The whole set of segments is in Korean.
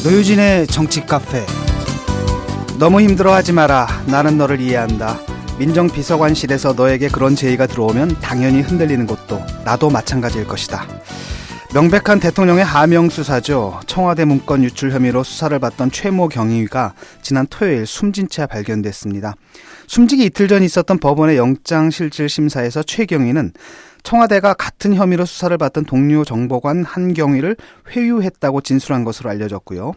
노유진의 정치 카페. 너무 힘들어하지 마라. 나는 너를 이해한다. 민정비서관실에서 너에게 그런 제의가 들어오면 당연히 흔들리는 것도 나도 마찬가지일 것이다. 명백한 대통령의 하명 수사죠. 청와대 문건 유출 혐의로 수사를 받던 최모 경위가 지난 토요일 숨진 채 발견됐습니다. 숨지기 이틀 전 있었던 법원의 영장실질심사에서 최 경위는 청와대가 같은 혐의로 수사를 받던 동료 정보관 한 경위를 회유했다고 진술한 것으로 알려졌고요.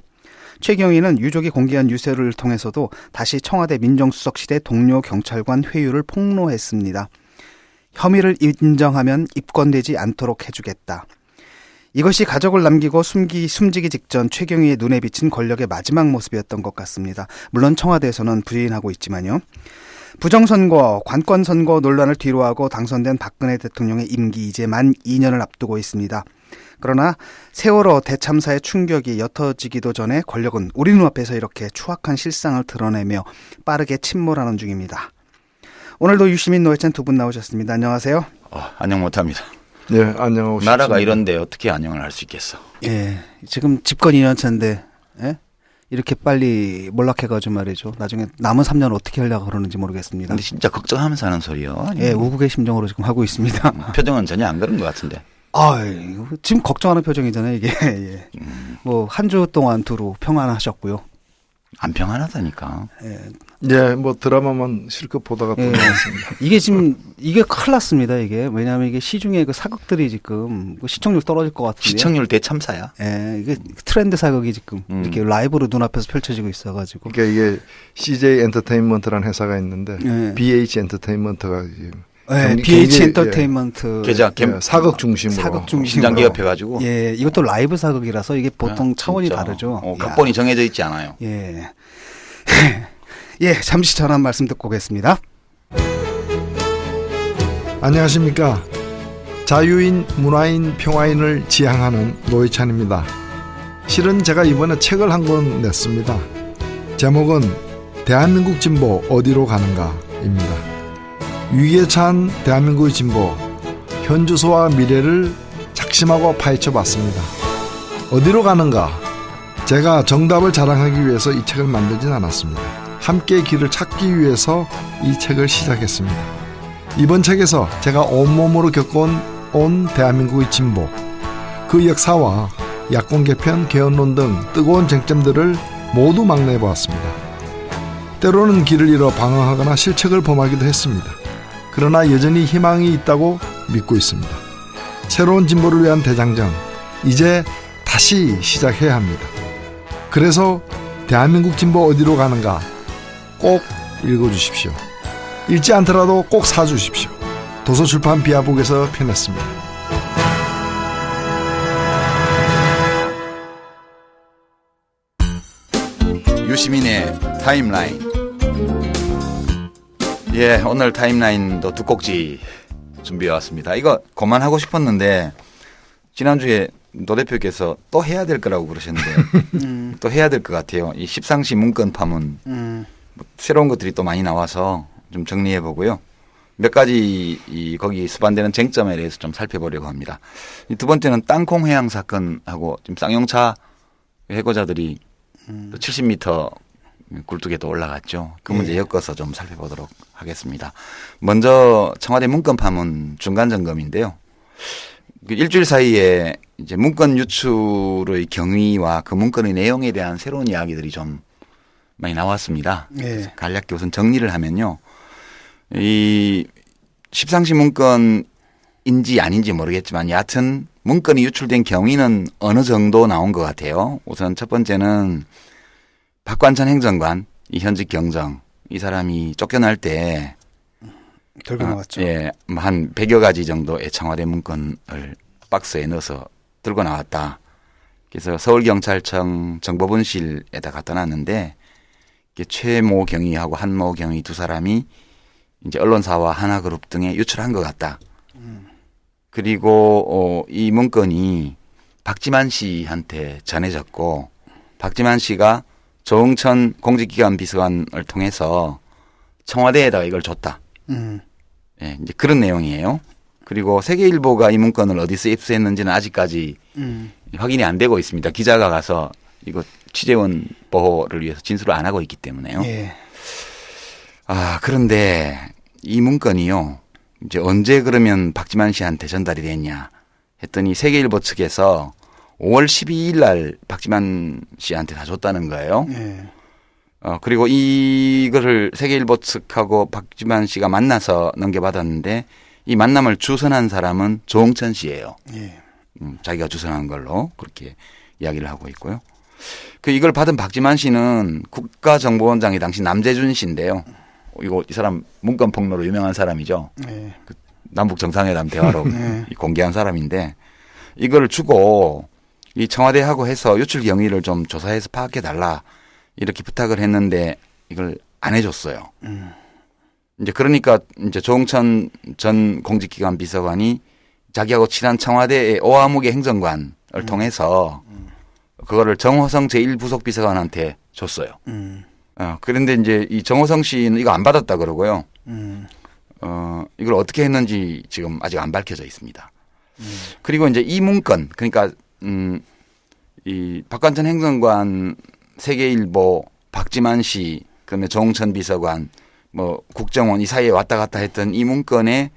최 경위는 유족이 공개한 유서를 통해서도 다시 청와대 민정수석실의 동료 경찰관 회유를 폭로했습니다. 혐의를 인정하면 입건되지 않도록 해주겠다. 이것이 가족을 남기고 숨지기 직전 최 경위의 눈에 비친 권력의 마지막 모습이었던 것 같습니다. 물론 청와대에서는 부인하고 있지만요. 부정선거, 관권선거 논란을 뒤로하고 당선된 박근혜 대통령의 임기 이제 만 2년을 앞두고 있습니다. 그러나 세월호 대참사의 충격이 옅어지기도 전에 권력은 우리 눈앞에서 이렇게 추악한 실상을 드러내며 빠르게 침몰하는 중입니다. 오늘도 유시민 노회찬 두 분 나오셨습니다. 안녕하세요. 안녕 못합니다. 네, 안녕하십니까. 나라가 이런데 어떻게 안녕을 할 수 있겠어. 예, 지금 집권 2년 차인데 예? 이렇게 빨리 몰락해가지고 말이죠. 나중에 남은 3년 어떻게 하려고 그러는지 모르겠습니다. 근데 진짜 걱정하면서 하는 소리요. 예, 우국의 심정으로 지금 하고 있습니다. 표정은 전혀 안 그런 것 같은데. 지금 걱정하는 표정이잖아요, 이게. 예. 뭐 한 주 동안 두루 평안하셨고요. 안 평안하다니까. 예, 뭐 드라마만 실컷 보다가 또 나왔습니다. 이게 지금 이게 큰일 났습니다. 이게 왜냐하면 이게 시중에 그 사극들이 지금 시청률 떨어질 것 같은데. 시청률 대참사야. 예, 이게 트렌드 사극이 지금 이렇게 라이브로 눈앞에서 펼쳐지고 있어가지고. 그러니까 이게 CJ 엔터테인먼트라는 회사가 있는데 BH 엔터테인먼트가 BH 엔터테인먼트 사극 중심으로 신장기업해가지고. 예, 이것도 라이브 사극이라서 이게 보통 차원이 진짜. 다르죠. 각본이 정해져 있지 않아요. 예. 예, 잠시 전한 말씀 듣고 오겠습니다. 안녕하십니까. 자유인, 문화인, 평화인을 지향하는 노회찬입니다. 실은 제가 이번에 책을 한 권 냈습니다. 제목은 대한민국 진보 어디로 가는가입니다. 위기에 처한 대한민국의 진보, 현주소와 미래를 작심하고 파헤쳐봤습니다. 어디로 가는가? 제가 정답을 자랑하기 위해서 이 책을 만들진 않았습니다. 함께 길을 찾기 위해서 이 책을 시작했습니다. 이번 책에서 제가 온몸으로 겪어온 대한민국의 진보, 그 역사와 야권 개편, 개헌론 등 뜨거운 쟁점들을 모두 막내보았습니다. 때로는 길을 잃어 방황하거나 실책을 범하기도 했습니다. 그러나 여전히 희망이 있다고 믿고 있습니다. 새로운 진보를 위한 대장정, 이제 다시 시작해야 합니다. 그래서 대한민국 진보 어디로 가는가 꼭 읽어주십시오. 읽지 않더라도 꼭 사주십시오. 도서출판 비아북에서 펴냈습니다. 유시민의 타임라인. 예, 오늘 타임라인도 두 꼭지 준비해왔습니다. 이거 그만하고 싶었는데 지난주에 노 대표께서 또 해야 될 거라고 그러셨는데 또 해야 될 것 같아요. 이 십상시 문건 파문 뭐 새로운 것들이 또 많이 나와서 좀 정리해 보고요. 몇 가지 거기 수반되는 쟁점에 대해서 좀 살펴보려고 합니다. 두 번째는 땅콩 해양 사건하고 지금 쌍용차 해고자들이 70m 굴뚝에도 올라갔죠. 그 문제 엮어서 좀 살펴보도록 하겠습니다. 먼저 청와대 문건 파문 중간 점검인데요. 일주일 사이에 이제 문건 유출의 경위와 그 문건의 내용에 대한 새로운 이야기들이 좀 많이 나왔습니다. 간략히 우선 정리를 하면요. 이 십상시 문건인지 아닌지 모르겠지만 여하튼 문건이 유출된 경위는 어느 정도 나온 것 같아요. 우선 첫 번째는 박관천 행정관, 이 현직 경정, 이 사람이 쫓겨날 때 들고 나왔죠. 예, 한 100여 가지 정도의 청와대 문건을 박스에 넣어서 들고 나왔다. 그래서 서울경찰청 정보분실에다 갖다 놨는데 최모 경위하고 한모 경위 두 사람이 이제 언론사와 하나그룹 등에 유출한 것 같다. 그리고 이 문건이 박지만 씨한테 전해졌고 박지만 씨가 조응천 공직기관 비서관을 통해서 청와대에다가 이걸 줬다. 예, 이제 그런 내용이에요. 그리고 세계일보가 이 문건을 어디서 입수했는지는 아직까지 확인이 안 되고 있습니다. 기자가 가서 이거 취재원 보호를 위해서 진술을 안 하고 있기 때문에요. 예. 그런데 이 문건이요. 이제 언제 그러면 박지만 씨한테 전달이 됐냐 했더니 세계일보 측에서 5월 12일 날 박지만 씨한테 다 줬다는 거예요. 예. 그리고 이거를 세계일보 측하고 박지만 씨가 만나서 넘겨받았는데 이 만남을 주선한 사람은 조홍천 씨예요. 예. 자기가 주선한 걸로 그렇게 이야기를 하고 있고요. 이걸 받은 박지만 씨는 국가정보원장이 당시 남재준 씨인데요. 이 사람 문건 폭로로 유명한 사람이죠. 예. 남북 정상회담 대화로 네. 공개한 사람인데 이걸 주고 이 청와대하고 해서 유출 경위를 좀 조사해서 파악해 달라 이렇게 부탁을 했는데 이걸 안 해줬어요. 이제 그러니까 이제 조홍천 전 공직기관 비서관이 자기하고 친한 청와대의 오아무개 행정관을 통해서 그거를 정호성 제1부속비서관한테 줬어요. 그런데 이제 이 정호성 씨는 이거 안 받았다 그러고요. 이걸 어떻게 했는지 지금 아직 안 밝혀져 있습니다. 그리고 이제 이 문건 그러니까 이 박관천 행정관, 세계일보, 박지만 씨, 그다음에 조홍천 비서관, 뭐 국정원 이 사이에 왔다 갔다 했던 이 문건에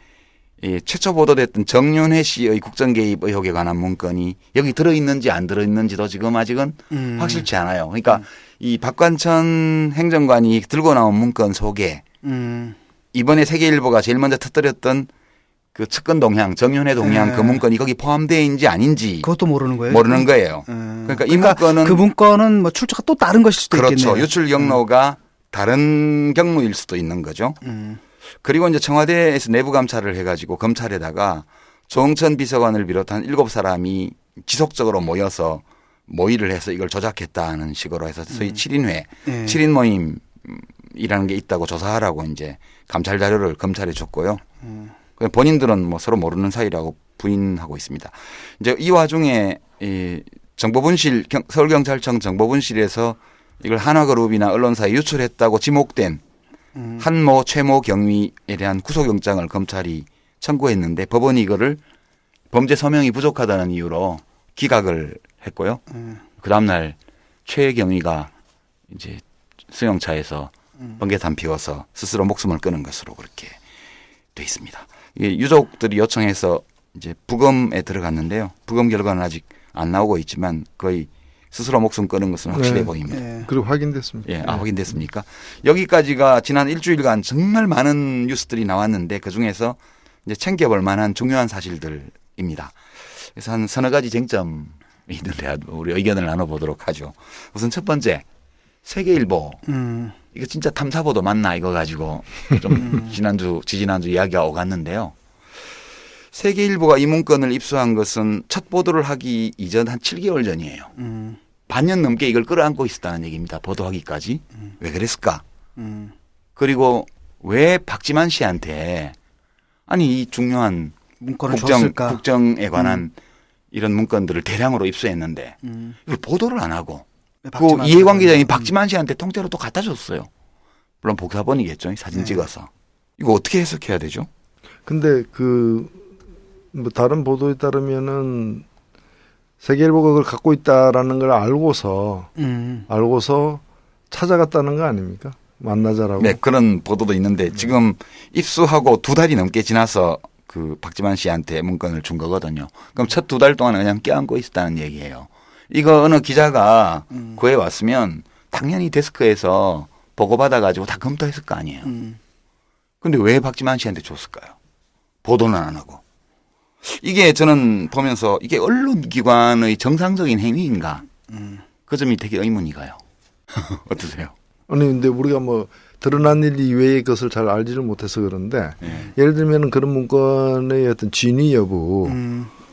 이 최초 보도됐던 정윤회 씨의 국정 개입 의혹에 관한 문건이 여기 들어 있는지 안 들어 있는지도 지금 아직은 확실치 않아요. 그러니까 이 박관천 행정관이 들고 나온 문건 속에 이번에 세계일보가 제일 먼저 터뜨렸던 그 측근 동향, 정윤회 동향 그 문건이 거기 포함되어 있는지 아닌지 그것도 모르는 거예요? 모르는 거예요. 그러니까 이 문건은 그 문건은 뭐 출처가 또 다른 것일 수도 그렇죠. 있겠네요. 유출 경로가 다른 경로일 수도 있는 거죠. 그리고 이제 청와대에서 내부 감찰을 해가지고 검찰에다가 조홍천 비서관을 비롯한 7사람이 지속적으로 모여서 모의를 해서 이걸 조작했다는 식으로 해서 소위 7인회, 7인 모임이라는 게 있다고 조사하라고 이제 감찰 자료를 검찰에 줬고요. 본인들은 뭐 서로 모르는 사이라고 부인하고 있습니다. 이제 이 와중에 이 정보분실 서울경찰청 정보분실에서 이걸 한화그룹이나 언론사에 유출했다고 지목된 한모 최모 경위에 대한 구속영장을 검찰이 청구했는데 법원이 이거를 범죄 서명이 부족하다는 이유로 기각을 했고요. 그 다음날 최 경위가 이제 수용차에서 번개탄 피워서 스스로 목숨을 끊은 것으로 그렇게 돼 있습니다. 이게 유족들이 요청해서 이제 부검에 들어갔는데요. 부검 결과는 아직 안 나오고 있지만 거의 스스로 목숨 끊은 것은 확실해 보입니다. 그리고 확인됐습니다. 예, 확인됐습니까? 여기까지가 지난 일주일간 정말 많은 뉴스들이 나왔는데 그 중에서 이제 챙겨볼 만한 중요한 사실들입니다. 그래서 한 서너 가지 쟁점이 있는데 우리 의견을 나눠보도록 하죠. 우선 첫 번째, 세계일보. 이거 진짜 탐사보도 맞나 이거 가지고 좀 지지난주 이야기가 오갔는데요. 세계일보가 이 문건을 입수한 것은 첫 보도를 하기 이전 한 7개월 전이에요. 반년 넘게 이걸 끌어안고 있었다는 얘기입니다. 보도하기까지. 왜 그랬을까? 그리고 왜 박지만 씨한테 아니 이 중요한 문건을 줬을까? 국정에 관한 이런 문건들을 대량으로 입수했는데 이걸 보도를 안 하고 그 이해관계자인 박지만 씨한테 통째로 또 갖다 줬어요. 물론 복사본이겠죠. 사진 찍어서. 이거 어떻게 해석해야 되죠? 근데 뭐 다른 보도에 따르면은 세계일보가 그걸 갖고 있다라는 걸 알고서 찾아갔다는 거 아닙니까? 만나자라고. 네, 그런 보도도 있는데 지금 입수하고 2달이 넘게 지나서 그 박지만 씨한테 문건을 준 거거든요. 그럼 첫 2달 동안 그냥 껴안고 있었다는 얘기예요. 이거 어느 기자가 구해 왔으면 당연히 데스크에서 보고받아가지고 다 검토했을 거 아니에요. 근데 왜 박지만 씨한테 줬을까요? 보도는 안 하고. 이게 저는 보면서 이게 언론기관의 정상적인 행위인가? 그 점이 되게 의문이 가요. 어떠세요? 아니 근데 우리가 뭐 드러난 일 이외의 것을 잘 알지를 못해서 그런데 예를 들면 그런 문건의 어떤 진위 여부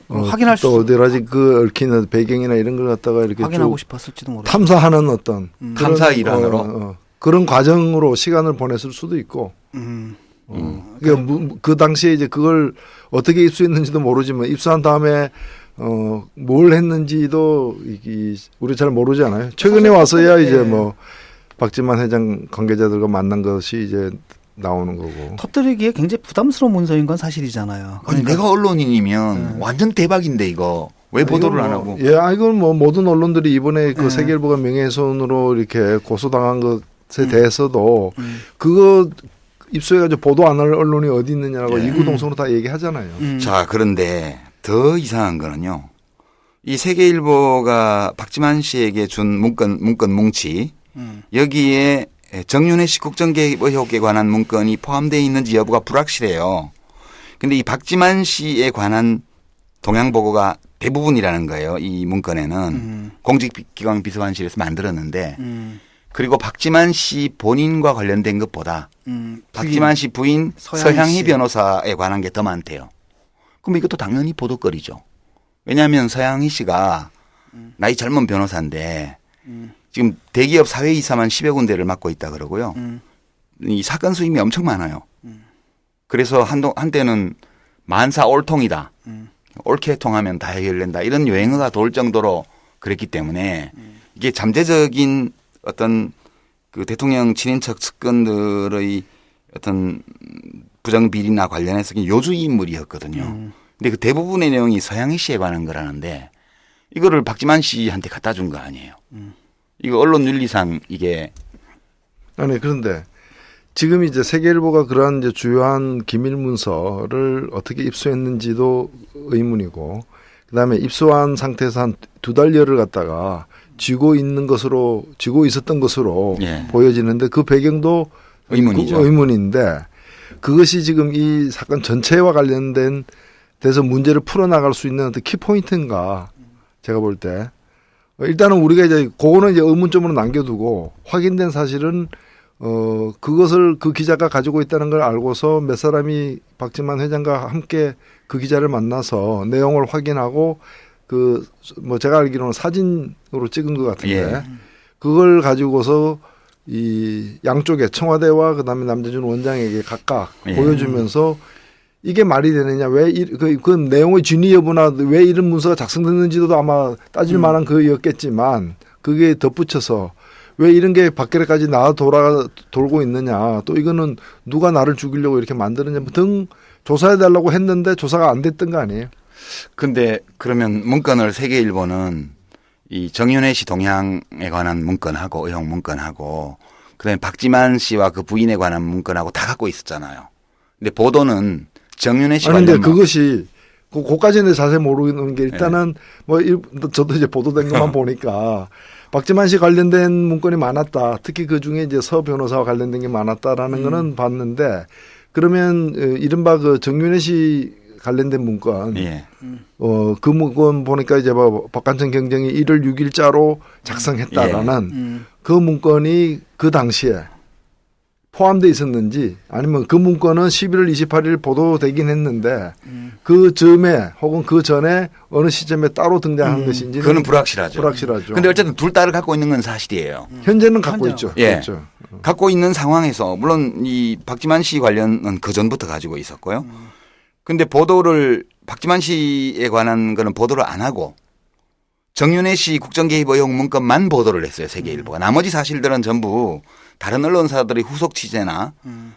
확인할 수 또 어디라지 그 얽힌 배경이나 이런 걸 갖다가 이렇게 확인하고 싶었을지도 모르겠어요. 탐사하는 어떤 탐사 일환으로 그런 과정으로 시간을 보냈을 수도 있고 그러니까 그 당시에 이제 그걸 어떻게 입수했는지도 모르지만 입수한 다음에 뭘 했는지도 우리 잘 모르잖아요. 최근에 와서야 이제 뭐 박지만 회장 관계자들과 만난 것이 이제 나오는 거고. 터뜨리기에 굉장히 부담스러운 문서인 건 사실이잖아요. 아니 내가 언론인이면 완전 대박인데 이거 왜 보도를 안 하고? 예, 이건 뭐 모든 언론들이 이번에 그 네. 세계일보가 명예훼손으로 이렇게 고소당한 것에 대해서도 그거 입수해가지고 보도 안 할 언론이 어디 있느냐라고 예. 이구동성으로 다 얘기하잖아요. 자, 그런데 더 이상한 거는요. 이 세계일보가 박지만 씨에게 준 문건 뭉치 여기에 정윤회 씨 국정개입 의혹에 관한 문건이 포함되어 있는지 여부가 불확실해요. 근데 이 박지만 씨에 관한 동향 보고가 대부분이라는 거예요. 이 문건에는 공직기관 비서관실에서 만들었는데 그리고 박지만 씨 본인과 관련된 것보다 박지만 씨 부인 서향희 변호사에 관한 게 더 많대요. 그럼 이것도 당연히 보도거리죠. 왜냐하면 서향희 씨가 나이 젊은 변호사인데 지금 대기업 사회이사만 10여 군데를 맡고 있다 그러고요. 이 사건 수임이 엄청 많아요. 그래서 한때는 만사 올통이다. 옳게 통하면 다 해결된다. 이런 유행어가 돌 정도로 그랬기 때문에 이게 잠재적인 어떤 그 대통령 친인척 측근들의 어떤 부정비리나 관련해서 요주 인물이었거든요. 근데 그 대부분의 내용이 서향희 씨에 관한 거라는데 이거를 박지만 씨한테 갖다 준 거 아니에요. 이거 언론 윤리상 이게 아니 그런데 지금 이제 세계일보가 그러한 이제 주요한 기밀 문서를 어떻게 입수했는지도 의문이고, 그다음에 입수한 상태에서 한 2달여를 갖다가 쥐고 있었던 것으로 예. 보여지는데 그 배경도 의문이죠. 의문인데 그것이 지금 이 사건 전체와 관련된 돼서 문제를 풀어나갈 수 있는 어떤 키포인트인가 제가 볼 때 일단은 우리가 이제 그거는 이제 의문점으로 남겨두고 확인된 사실은 그것을 그 기자가 가지고 있다는 걸 알고서 몇 사람이 박지만 회장과 함께 그 기자를 만나서 내용을 확인하고 그 뭐 제가 알기로는 사진으로 찍은 것 같은데 예. 그걸 가지고서 이 양쪽에 청와대와 그다음에 남재준 원장에게 각각 예. 보여주면서 이게 말이 되느냐 왜 그 내용의 진위 여부나 왜 이런 문서가 작성됐는지도 아마 따질 만한 그였겠지만 그게 덧붙여서 왜 이런 게 밖에까지 돌고 있느냐 또 이거는 누가 나를 죽이려고 이렇게 만드느냐 등 조사해 달라고 했는데 조사가 안 됐던 거 아니에요? 근데 그러면 문건을 세계일보는 이 정윤회 씨 동향에 관한 문건하고 의혹 문건하고 그다음에 박지만 씨와 그 부인에 관한 문건하고 다 갖고 있었잖아요. 근데 보도는 정윤회 씨 아니 근데 관련 그것이 그까지는 자세히 모르는 게 일단은 뭐 저도 이제 보도된 것만 보니까 박지만 씨 관련된 문건이 많았다. 특히 그 중에 이제 서 변호사와 관련된 게 많았다라는 거는 봤는데 그러면 이른바 그 정윤회 씨 관련된 문건, 예. 그 문건 보니까 이제 뭐 박관청 경정이 1월 6일자로 작성했다라는 그 문건이 그 당시에 포함되어 있었는지 아니면 그 문건은 11월 28일 보도되긴 했는데 그 즈음에 혹은 그 전에 어느 시점에 따로 등장한 것인지 그거는 불확실하죠. 불확실하죠. 근데 어쨌든 둘 다를 갖고 있는 건 사실이에요. 현재는 갖고 있죠. 예. 그렇죠. 갖고 있는 상황에서 물론 이 박지만 씨 관련은 그 전부터 가지고 있었고요. 근데 보도를 박지만 씨에 관한 거는 보도를 안 하고 정윤회 씨 국정개입 의혹 문건만 보도를 했어요. 세계일보가. 나머지 사실들은 전부 다른 언론사들의 후속 취재나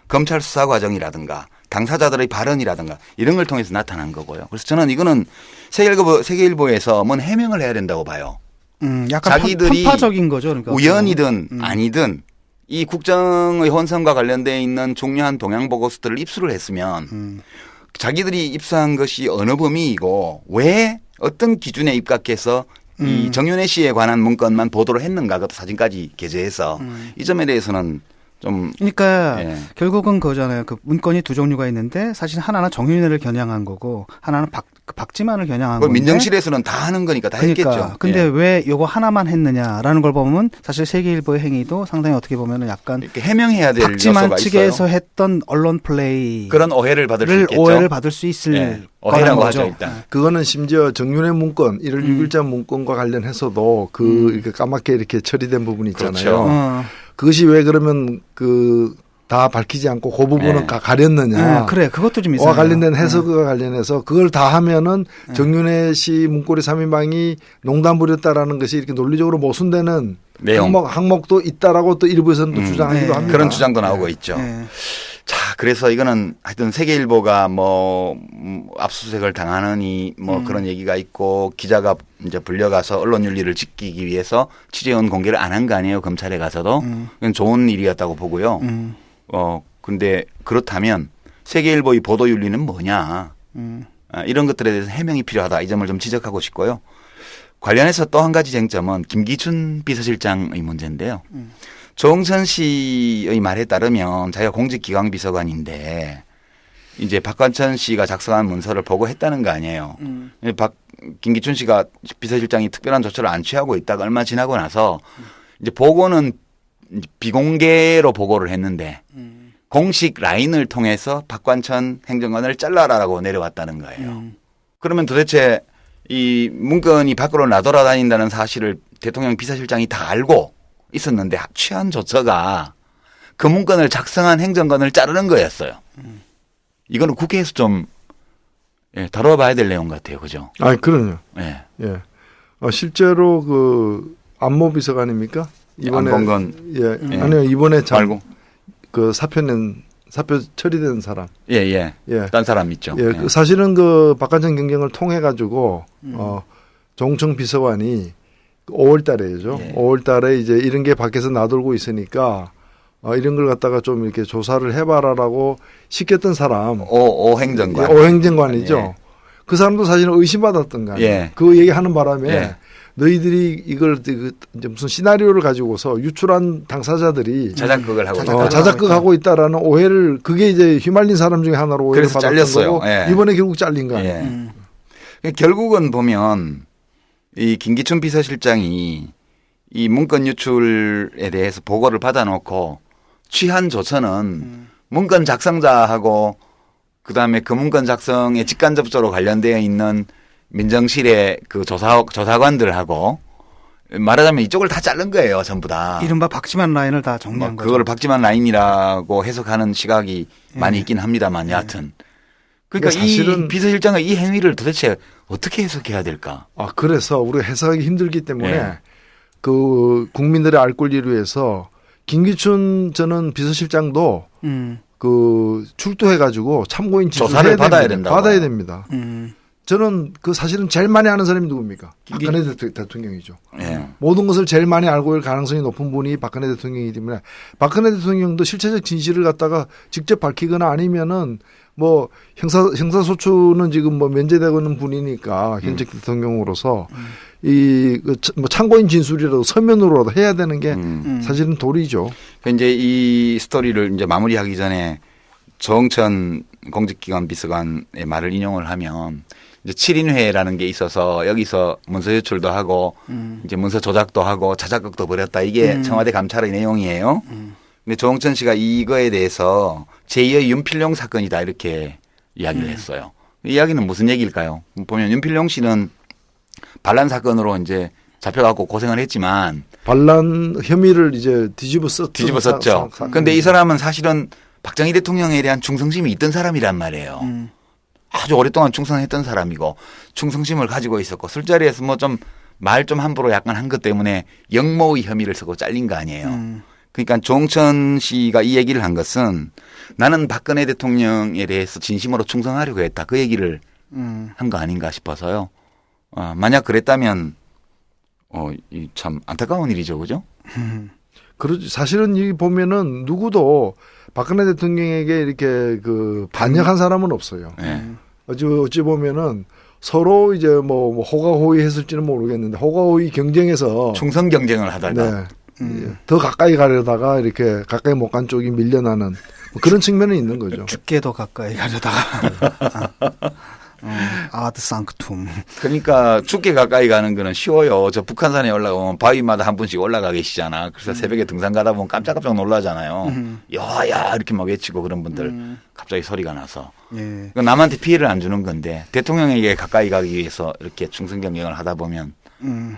검찰 수사 과정이라든가 당사자들의 발언이라든가 이런 걸 통해서 나타난 거고요. 그래서 저는 이거는 세계일보에서 뭔 해명을 해야 된다고 봐요. 약간 자기들이 편파적인 거죠. 그러니까. 우연이든 아니든 이 국정의 혼선과 관련되어 있는 중요한 동향 보고서들을 입수를 했으면 자기들이 입수한 것이 어느 범위이고 왜 어떤 기준에 입각해서 이 정윤회 씨에 관한 문건만 보도를 했는가 그것도 사진까지 게재해서 이 점에 대해서는 좀 그러니까 예. 결국은 그거잖아요. 그 문건이 두 종류가 있는데 사실 하나는 정윤회를 겨냥한 거고 하나는 박지만을 겨냥한 뭐 건데. 민정실에서는 다 하는 거니까 다 그러니까. 했겠죠. 근데 예. 왜 이거 하나만 했느냐라는 걸 보면 사실 세계일보의 행위도 상당히 어떻게 보면은 약간 이렇게 해명해야 될 박지만 요소가 측에서 있어요. 했던 언론 플레이 그런 오해를 받을 수 있겠죠. 오해를 받을 수 있을 예. 거라는 오해라고 거죠. 하죠 일단. 그거는 심지어 정윤회 문건 1월 6일자 문건과 관련해서도 이렇게 까맣게 이렇게 처리된 부분이 있잖아요. 그렇죠. 그것이 왜 그러면 다 밝히지 않고 그 부분은 네. 가렸느냐. 그래 그것도 좀 와 이상해요. 관련된 해석과 관련해서 그걸 다 하면은 정윤회 씨 문고리 3인방이 농단 부렸다라는 것이 이렇게 논리적으로 모순되는 내용. 항목도 있다라고 또 일부에서는 또 주장하기도 합니다. 그런 주장도 나오고 있죠. 예. 자, 그래서 이거는 하여튼 세계일보가 뭐 압수수색을 당하느니 뭐 그런 얘기가 있고 기자가 이제 불려가서 언론 윤리를 지키기 위해서 취재원 공개를 안 한 거 아니에요. 검찰에 가서도. 그건 좋은 일이었다고 보고요. 근데 그렇다면 세계일보의 보도 윤리는 뭐냐. 이런 것들에 대해서 해명이 필요하다. 이 점을 좀 지적하고 싶고요. 관련해서 또 한 가지 쟁점은 김기춘 비서실장의 문제인데요. 조응천 씨의 말에 따르면 자기가 공직기강 비서관인데 이제 박관천 씨가 작성한 문서를 보고했다는 거 아니에요. 김기춘 씨가 비서실장이 특별한 조처를 안 취하고 있다가 얼마 지나고 나서 이제 보고는 비공개로 보고를 했는데 공식 라인을 통해서 박관천 행정관을 잘라라라고 내려왔다는 거예요. 그러면 도대체 이 문건이 밖으로 나돌아다닌다는 사실을 대통령 비서실장이 다 알고 있었는데 취한 조처가 그 문건을 작성한 행정관을 자르는 거였어요. 이거는 국회에서 좀 다뤄봐야 될 내용 같아요. 그죠? 아, 그럼요. 예. 예. 실제로 그 안모 비서관입니까? 이번에 안봉건. 예. 아니요. 이번에 말고 그 사표 처리된 사람. 예. 예. 딴 사람 있죠. 예. 그 사실은 그 박관천 경쟁을 통해 가지고 조응천 비서관이 5월 달에죠. 예. 5월 달에 이제 이런 게 밖에서 나돌고 있으니까 이런 걸 갖다가 좀 이렇게 조사를 해봐라라고 시켰던 사람. 오 행정관. 오 행정관이죠. 예. 그 사람도 사실은 의심받았던 거 아니에요. 예. 그 얘기하는 바람에 예. 너희들이 이걸 이제 무슨 시나리오를 가지고서 유출한 당사자들이 자작극을 하고 있다. 자작극하고 있다라는 오해를 그게 이제 휘말린 사람 중에 하나로 오해를 그래서 받았던 잘렸어요. 거고 예. 이번에 결국 잘린 거 아니에요. 예. 결국은 보면 이 김기춘 비서실장이 이 문건 유출에 대해서 보고를 받아놓고 취한 조처는 문건 작성자하고 그다음에 그 문건 작성에 직간접적으로 관련되어 있는 민정실의 그 조사관들하고 말하자면 이쪽을 다 자른 거예요. 전부 다. 이른바 박지만 라인을 다 정리한 거죠. 그걸 박지만 라인이라고 해석하는 시각이 많이 있긴 합니다만 여하튼. 그러니까 사실은 이 비서실장의 이 행위를 도대체 어떻게 해석해야 될까? 그래서 우리가 해석하기 힘들기 때문에 예. 그 국민들의 알 권리를 위해서 김기춘 저는 비서실장도 그 출두해가지고 참고인 조사를 지수를 받아야 된다고. 받아야 됩니다. 저는 그 사실은 제일 많이 아는 사람이 누굽니까? 박근혜 대통령이죠. 예. 모든 것을 제일 많이 알고 있을 가능성이 높은 분이 박근혜 대통령이기 때문에 박근혜 대통령도 실체적 진실을 갖다가 직접 밝히거나 아니면은 뭐 형사소추는 지금 뭐 면제되고 있는 분이니까 현직 대통령으로서 뭐 참고인 진술이라도 서면으로라도 해야 되는 게 사실은 도리죠. 이제 이 스토리를 이제 마무리하기 전에 조응천 공직기관 비서관의 말을 인용을 하면 이제 7인회라는 게 있어서 여기서 문서 유출도 하고 이제 문서 조작도 하고 자작극도 벌였다. 이게 청와대 감찰의 내용이에요. 근데 조응천 씨가 이거에 대해서 제2의 윤필용 사건이다 이렇게 이야기를 했어요. 이 이야기는 무슨 얘기일까요? 보면 윤필용 씨는 반란 사건으로 이제 잡혀갖고 고생을 했지만 반란 혐의를 이제 뒤집어 썼죠. 그런데 이 사람은 사실은 박정희 대통령에 대한 충성심이 있던 사람이란 말이에요. 아주 오랫동안 충성했던 사람이고 충성심을 가지고 있었고 술자리에서 뭐 좀 말 좀 함부로 약간 한 것 때문에 역모의 혐의를 쓰고 잘린 거 아니에요. 그러니까 조응천 씨가 이 얘기를 한 것은 나는 박근혜 대통령에 대해서 진심으로 충성하려고 했다. 그 얘기를 한 거 아닌가 싶어서요. 만약 그랬다면 이 참 안타까운 일이죠. 그죠? 그렇죠. 사실은 이 보면은 누구도 박근혜 대통령에게 이렇게 그 반역한 사람은 없어요. 네. 어찌 보면은 서로 이제 뭐 호가호위 했을지는 모르겠는데 호가호위 경쟁에서 충성 경쟁을 하다가 더 가까이 가려다가 이렇게 가까이 못 간 쪽이 밀려나는 뭐 그런 측면은 있는 거죠. 죽게 더 가까이 가려다가 아드 상크툼. 그러니까 죽게 가까이 가는 거는 쉬워요. 저 북한산에 올라가면 바위마다 한 분씩 올라가 계시잖아. 그래서 새벽에 등산 가다 보면 깜짝깜짝 놀라잖아요. 야야 이렇게 막 외치고 그런 분들 갑자기 소리가 나서. 예. 남한테 피해를 안 주는 건데 대통령에게 가까이 가기 위해서 이렇게 충성 경쟁을 하다 보면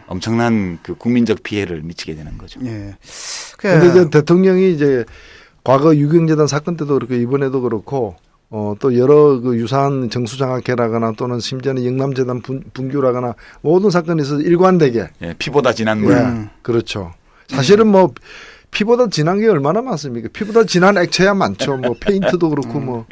엄청난 그 국민적 피해를 미치게 되는 거죠. 예. 그런데 대통령이 이제 과거 유경재단 사건 때도 그렇고 이번에도 그렇고 또 여러 그 유사한 정수장학회라거나 또는 심지어는 영남재단 분규라거나 모든 사건에서 일관되게 예, 피보다 진한 물. 예, 그렇죠. 사실은 뭐 피보다 진한 게 얼마나 많습니까? 피보다 진한 액체야 많죠. 뭐 페인트도 그렇고 뭐.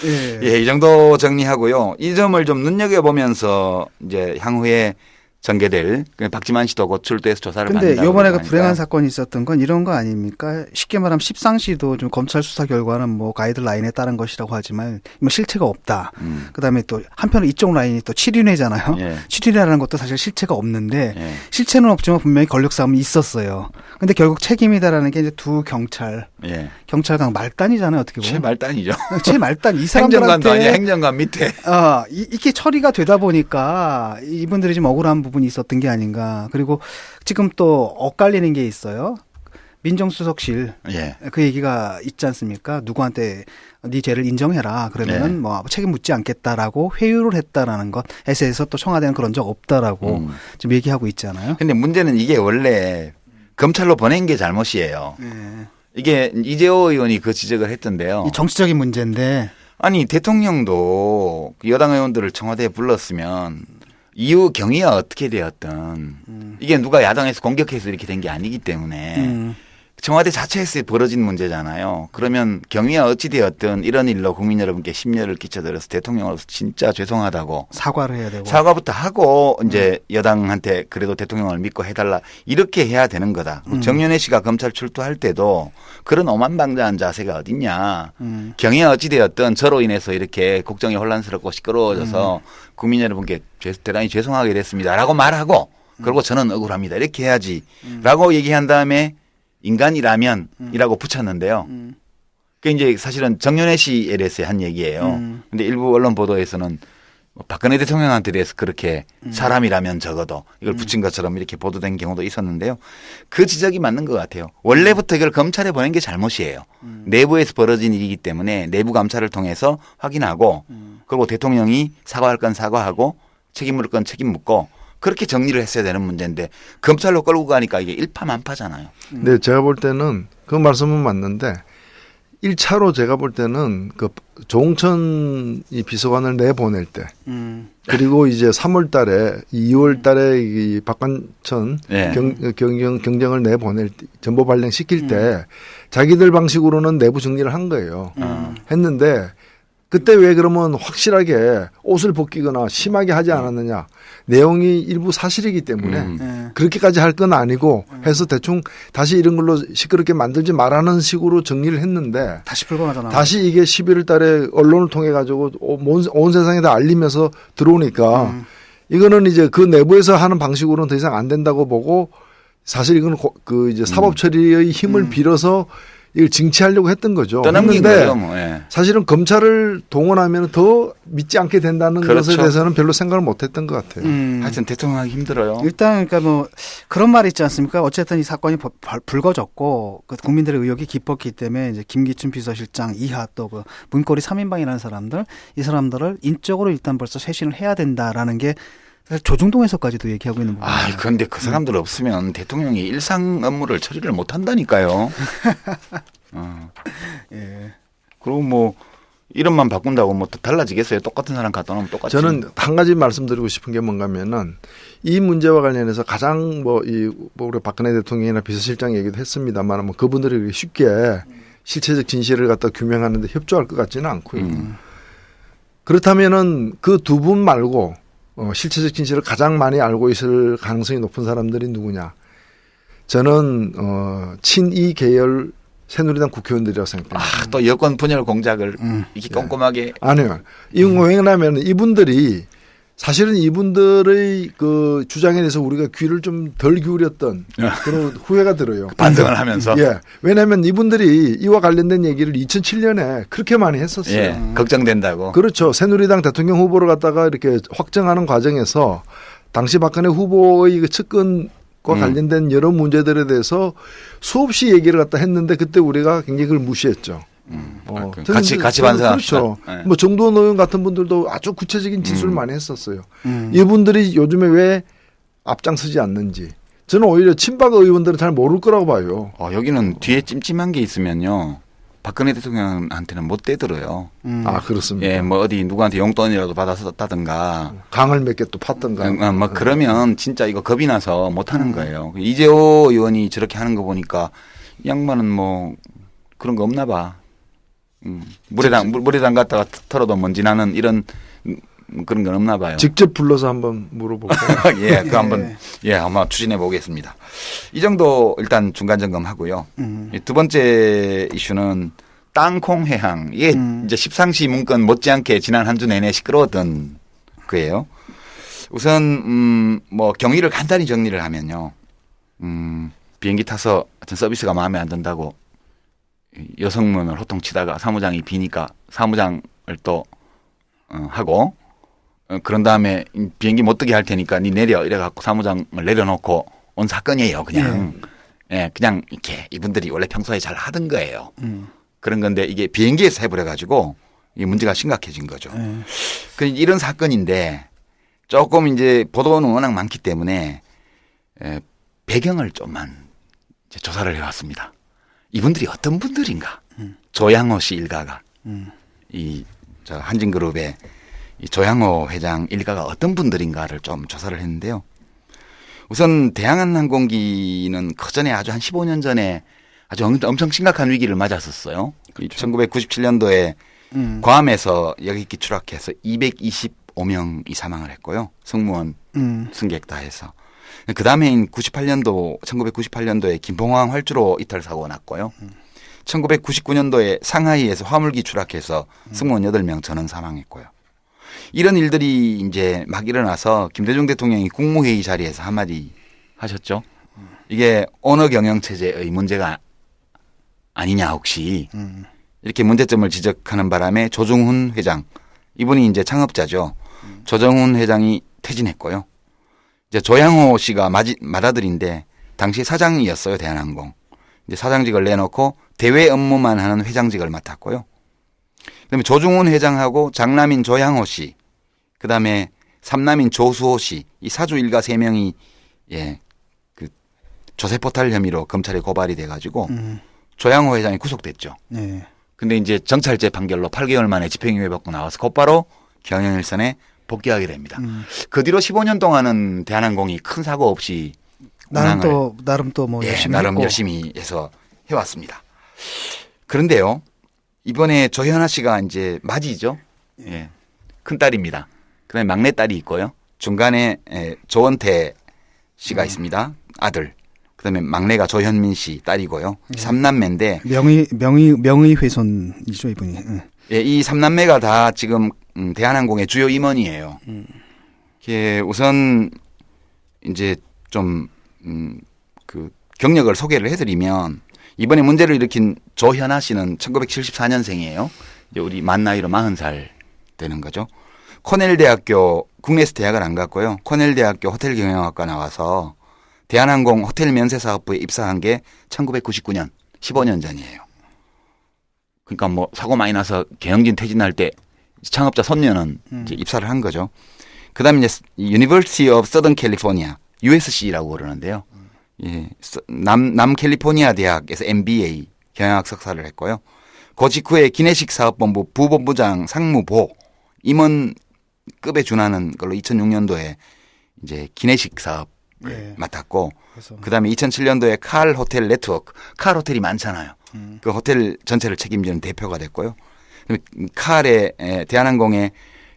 예. 예, 이 정도 정리하고요. 이 점을 좀 눈여겨보면서 이제 향후에 전개될 박지만 씨도 곧 출두해서 조사를 근데 받는다고 이번에 그 그러니까. 불행한 사건이 있었던 건 이런 거 아닙니까? 쉽게 말하면 십상시도 좀 검찰 수사 결과는 뭐 가이드라인에 따른 것이라고 하지만 뭐 실체가 없다. 그다음에 또 한편으로 이쪽 라인이 또 7인회잖아요. 예. 7인회라는 것도 사실 실체가 없는데 예. 실체는 없지만 분명히 권력 싸움이 있었어요. 근데 결국 책임이다라는 게 이제 두 경찰관 말단이잖아요. 어떻게 보면. 최말단이죠. 최말단 이 행정관도 아니야. 사람들한테 행정관 밑에. 이게 처리가 되다 보니까 이분들이 좀 억울한 부분이 있었던 게 아닌가. 그리고 지금 또 엇갈리는 게 있어요. 민정수석실 예. 그 얘기가 있지 않습니까? 누구한테 네 죄를 인정해라. 그러면은 네. 뭐 책임 묻지 않겠다라고 회유를 했다라는 것. 에서에서 또 청와대는 그런 적 없다라고 지금 얘기하고 있잖아요. 근데 문제는 이게 원래 검찰로 보낸 게 잘못이에요. 네. 이게 이재호 의원이 그 지적을 했던데요. 이 정치적인 문제인데 아니 대통령도 여당 의원들을 청와대에 불렀으면 이후 경위가 어떻게 되었든 이게 누가 야당에서 공격해서 이렇게 된 게 아니기 때문에 청와대 자체에서 벌어진 문제잖아요. 그러면 경위가 어찌 되었든 이런 일로 국민 여러분께 심려를 끼쳐드려서 대통령으로서 진짜 죄송하다고 사과를 해야 되고. 사과부터 하고 이제 여당한테 그래도 대통령을 믿고 해달라 이렇게 해야 되는 거다. 정윤회 씨가 검찰 출두할 때도 그런 오만방자한 자세가 어딨냐. 경위가 어찌 되었든 저로 인해서 이렇게 국정이 혼란스럽고 시끄러워져서 국민 여러분께 대단히 죄송하게 됐습니다라고 말하고 그리고 저는 억울합니다. 이렇게 해야지라고 얘기한 다음에 인간이라면이라고 붙였는데요. 그게 이제 사실은 정윤회 씨에 대해서 한 얘기예요. 근데 일부 언론 보도에서는 박근혜 대통령한테 대해서 그렇게 사람이라면 적어도 이걸 붙인 것처럼 이렇게 보도된 경우도 있었는데요. 그 지적이 맞는 것 같아요. 원래부터 이걸 검찰에 보낸 게 잘못이에요. 내부에서 벌어진 일이기 때문에 내부 감찰을 통해서 확인하고 그리고 대통령이 사과할 건 사과하고 책임 물을 건 책임 묻고 그렇게 정리를 했어야 되는 문제인데 검찰로 끌고 가니까 이게 일파만파잖아요. 네, 제가 볼 때는 그 말씀은 맞는데 1차로 제가 볼 때는 그 조홍천 이 비서관을 내보낼 때 그리고 이제 3월 달에 2월 달에 이 박관천 네. 경정을 내보낼 때, 전보 발령시킬 때 자기들 방식으로는 내부 정리를 한 거예요. 했는데 그때 왜 그러면 확실하게 옷을 벗기거나 심하게 하지 않았느냐. 내용이 일부 사실이기 때문에 그렇게까지 할 건 아니고 해서 대충 다시 이런 걸로 시끄럽게 만들지 말라는 식으로 정리를 했는데 다시 풀고 나잖아. 다시 이게 11월 달에 언론을 통해 가지고 온 세상에 다 알리면서 들어오니까 이거는 이제 그 내부에서 하는 방식으로는 더 이상 안 된다고 보고 사실 이건 그 이제 사법 처리의 힘을 빌어서 이걸 징치하려고 했던 거죠. 떠넘긴 했는데 거죠. 뭐. 예. 사실은 검찰을 동원하면 더 믿지 않게 된다는 그렇죠. 것에 대해서는 별로 생각을 못했던 것 같아요. 하여튼 대통령 하기 힘들어요. 일단 그러니까 뭐 그런 말이 있지 않습니까? 어쨌든 이 사건이 불거졌고 그 국민들의 의혹이 깊었기 때문에 이제 김기춘 비서실장 이하 또 그 문고리 3인방이라는 사람들 이 사람들을 인적으로 일단 벌써 쇄신을 해야 된다라는 게 사실 조중동에서까지도 얘기하고 있는 부분이에요. 아, 그런데 그 사람들 없으면 대통령이 일상 업무를 처리를 못 한다니까요. 예. 그리고 뭐 이름만 바꾼다고 뭐 또 달라지겠어요? 똑같은 사람 갖다 놓으면 똑같이. 저는 한 가지 말씀드리고 싶은 게 뭔가면은 이 문제와 관련해서 가장 뭐 우리 박근혜 대통령이나 비서실장 얘기도 했습니다만 뭐 그분들이 쉽게 실체적 진실을 갖다 규명하는데 협조할 것 같지는 않고요. 그렇다면은 그 두 분 말고 실체적 진실을 가장 많이 알고 있을 가능성이 높은 사람들이 누구냐? 저는 친이 계열 새누리당 국회의원들이라고 생각합니다. 아, 또 여권 분열 공작을 이렇게 꼼꼼하게. 아니요. 이건 왜냐하면 이분들이 사실은 이분들의 그 주장에 대해서 우리가 귀를 좀 덜 기울였던 그런 후회가 들어요. 반성을 하면서. 예. 왜냐하면 이분들이 이와 관련된 얘기를 2007년에 그렇게 많이 했었어요. 예, 걱정된다고. 그렇죠. 새누리당 대통령 후보를 갖다가 이렇게 확정하는 과정에서 당시 박근혜 후보의 그 측근과 관련된 여러 문제들에 대해서 수없이 얘기를 갖다 했는데 그때 우리가 굉장히 그걸 무시했죠. 같이 반성합시다. 그렇죠. 네. 뭐 정도원 의원 같은 분들도 아주 구체적인 진술을 많이 했었어요. 이분들이 요즘에 왜 앞장서지 않는지. 저는 오히려 친박 의원들은 잘 모를 거라고 봐요. 여기는 뒤에 찜찜한 게 있으면요. 박근혜 대통령한테는 못 대들어요. 아 그렇습니다. 예, 뭐 어디 누구한테 용돈이라도 받아서 썼다든가. 강을 몇 개 또 팠던가. 뭐 그러면 진짜 이거 겁이 나서 못 하는 거예요. 이재호 의원이 저렇게 하는 거 보니까 이 양반은 뭐 그런 거 없나 봐. 물에 담갔다가 털어도 먼지 나는 이런 그런 건 없나 봐요. 직접 불러서 한번 물어볼까요? 예, 그 한번 아마 추진해 보겠습니다. 이 정도 일단 중간 점검하고요. 두 번째 이슈는 땅콩 회항. 이게 이제 십상시 문건 못지않게 지난 한 주 내내 시끄러웠던 거예요. 우선 뭐 경위를 간단히 정리를 하면요. 비행기 타서 어떤 서비스가 마음에 안 든다고 여성문을 호통치다가 사무장이 비니까 사무장을 또 하고 그런 다음에 비행기 못 뜨게 할 테니까 니 내려 이래갖고 사무장을 내려놓고 온 사건이에요. 그냥 예, 그냥 이렇게 이분들이 원래 평소에 잘 하던 거예요. 그런 건데 이게 비행기에서 해버려가지고 이 문제가 심각해진 거죠. 그 이런 사건인데 조금 이제 보도는 워낙 많기 때문에 배경을 좀만 이제 조사를 해왔습니다. 이분들이 어떤 분들인가? 조양호 씨 일가가 이 저 한진그룹의 이 조양호 회장 일가가 어떤 분들인가를 좀 조사를 했는데요. 우선 대한항공기는 그전에 아주 한 15년 전에 아주 엄청 심각한 위기를 맞았었어요. 그렇죠. 1997년도에 괌에서 여객기 추락해서 225명이 사망을 했고요. 승무원, 승객 다 해서. 그 다음해인 1998년도에 김포공항 활주로 이탈 사고가 났고요. 1999년도에 상하이에서 화물기 추락해서 승무원 8명 전원 사망했고요. 이런 일들이 이제 막 일어나서 김대중 대통령이 국무회의 자리에서 한마디 하셨죠. 이게 언어 경영 체제의 문제가 아니냐 혹시 이렇게 문제점을 지적하는 바람에 조중훈 회장 이분이 이제 창업자죠. 조정훈 회장이 퇴진했고요. 이제 조양호 씨가 맏아들인데 당시 사장이었어요. 대한항공. 이제 사장직을 내놓고 대외 업무만 하는 회장직을 맡았고요. 그다음에 조중훈 회장하고 장남인 조양호 씨, 그다음에 삼남인 조수호 씨, 이 사주 일가 3명이 그 조세포탈 혐의로 검찰에 고발이 돼가지고 조양호 회장이 구속됐죠. 네. 근데 이제 정찰제 판결로 8개월 만에 집행유예 받고 나와서 곧바로 경영일선에 복귀하게 됩니다. 그 뒤로 15년 동안은 대한항공이 큰 사고 없이 나름 또 뭐 열심히 나름 했고. 열심히 해서 해왔습니다. 그런데요, 이번에 조현아 씨가 이제 맞이죠. 예. 큰 딸입니다. 그다음에 막내 딸이 있고요. 중간에 조원태 씨가 있습니다. 아들. 그다음에 막내가 조현민 씨 딸이고요. 3남매인데 명의 훼손이죠 이분이. 예, 이 3남매가 다 지금 대한항공의 주요 임원이에요. 우선 이제 좀 그 경력을 소개를 해드리면 이번에 문제를 일으킨 조현아 씨는 1974년생이에요. 이제 우리 만 나이로 40살 되는 거죠. 코넬 대학교 국내에서 대학을 안 갔고요. 코넬 대학교 호텔 경영학과 나와서 대한항공 호텔 면세사업부에 입사한 게 1999년 15년 전이에요. 그러니까 뭐 사고 많이 나서 경영진 퇴진할 때 창업자 손녀는 이제 입사를 한 거죠. 그다음에 이제 University of Southern California USC라고 그러는데요. 예, 남캘리포니아 대학에서 MBA 경영학 석사를 했고요. 그 직후에 기내식 사업본부 부본부장 상무보 임원급에 준하는 걸로 2006년도에 이제 기내식 사업을 맡았고, 그다음에 2007년도에 칼 호텔 네트워크, 칼 호텔이 많잖아요. 그 호텔 전체를 책임지는 대표가 됐고요. 칼의 대한항공의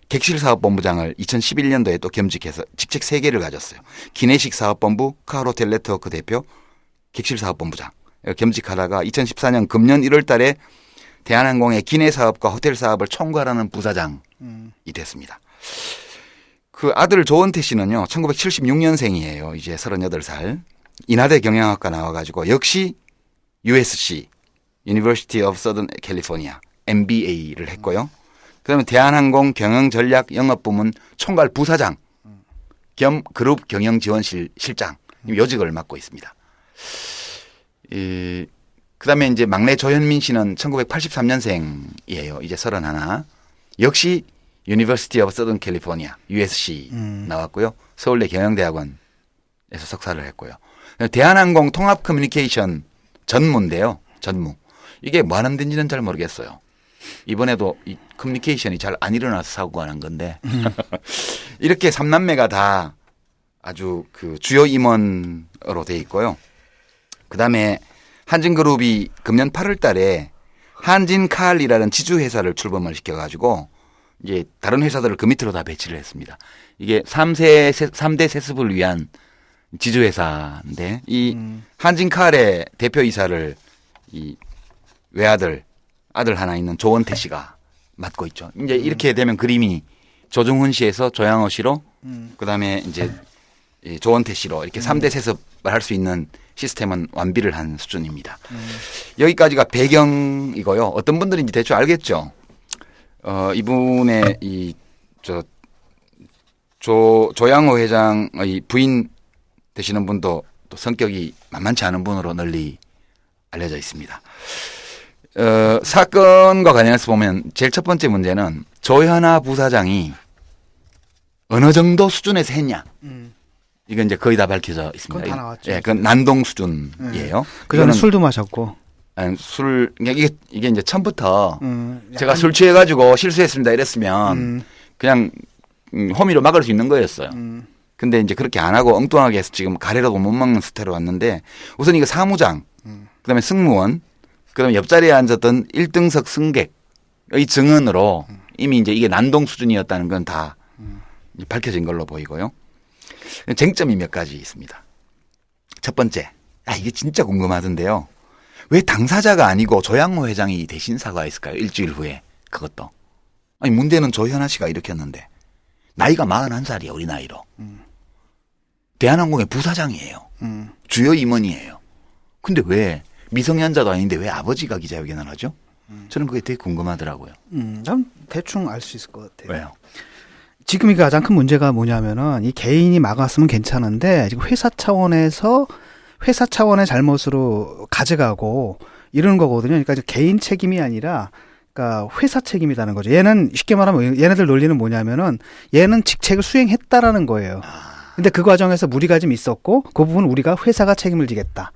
객실 사업본부장을 2011년도에 또 겸직해서 직책 3개를 가졌어요. 기내식 사업본부, 칼 호텔 네트워크 대표, 객실 사업본부장 겸직하다가 2014년 금년 1월 달에 대한항공의 기내 사업과 호텔 사업을 총괄하는 부사장이 됐습니다. 그 아들 조원태 씨는요, 1976년생이에요. 이제 38살. 인하대 경영학과 나와가지고 역시 USC, University of Southern California, MBA를 했고요. 그다음에 대한항공 경영전략 영업부문 총괄 부사장 겸 그룹 경영지원실 실장 요직을 맡고 있습니다. 그다음에 이제 막내 조현민 씨는 1983년생이에요. 이제 31. 역시 University of Southern California, USC 나왔고요. 서울대 경영대학원에서 석사를 했고요. 대한항공 통합 커뮤니케이션 전무인데요. 전무. 이게 뭐 하는 데인지는 잘 모르겠어요. 이번에도 이 커뮤니케이션이 잘 안 일어나서 사고가 난 건데 이렇게 3남매가 다 아주 그 주요 임원으로 돼 있고요. 그다음에 한진그룹이 금년 8월 달에 한진칼이라는 지주회사를 출범을 시켜가지고 이제 다른 회사들을 그 밑으로 다 배치를 했습니다. 이게 3대 세습을 위한 지주회사인데 이 한진칼의 대표이사를 이 외아들 아들 하나 있는 조원태 씨가 맡고 있죠. 이제 이렇게 되면 그림이 조중훈 씨에서 조양호 씨로 그다음에 이제 조원태 씨로 이렇게 3대 세습을 할 수 있는 시스템은 완비를 한 수준입니다. 여기까지가 배경이고요. 어떤 분들인지 대충 알겠죠. 이분의 조양호 회장의 부인 되시는 분도 또 성격이 만만치 않은 분으로 널리 알려져 있습니다. 사건과 관련해서 보면 제일 첫 번째 문제는 조현아 부사장이 어느 정도 수준에서 했냐. 이건 이제 거의 다 밝혀져 있습니다. 그건 다 나왔죠. 예, 그건 난동 수준이에요. 그전에 술도 마셨고. 아니, 이게 이제 처음부터 제가 술 취해가지고 실수했습니다 이랬으면 그냥 혐의로 막을 수 있는 거였어요. 근데 이제 그렇게 안 하고 엉뚱하게 해서 지금 가래라도 못 먹는 스타일로 왔는데 우선 이거 사무장, 그다음에 승무원, 그다음에 옆자리에 앉았던 1등석 승객의 증언으로 이미 이제 이게 난동 수준이었다는 건 다 밝혀진 걸로 보이고요. 쟁점이 몇 가지 있습니다. 첫 번째, 이게 진짜 궁금하던데요. 왜 당사자가 아니고 조양호 회장이 대신 사과했을까요? 일주일 후에 그것도. 아니 문제는 조현아 씨가 일으켰는데 나이가 41살이에요. 우리 나이로. 대한항공의 부사장이에요. 주요 임원이에요. 근데 왜 미성년자도 아닌데 왜 아버지가 기자회견을 하죠? 저는 그게 되게 궁금하더라고요. 난 대충 알 수 있을 것 같아요. 왜요? 지금 이 가장 큰 문제가 뭐냐면은 이 개인이 막았으면 괜찮은데 지금 회사 차원의 잘못으로 가져가고 이러는 거거든요. 그러니까 이제 개인 책임이 아니라 그러니까 회사 책임이라는 거죠. 얘는 쉽게 말하면 얘네들 논리는 뭐냐면은 얘는 직책을 수행했다라는 거예요. 근데 그 과정에서 무리가 좀 있었고 그 부분 우리가 회사가 책임을 지겠다.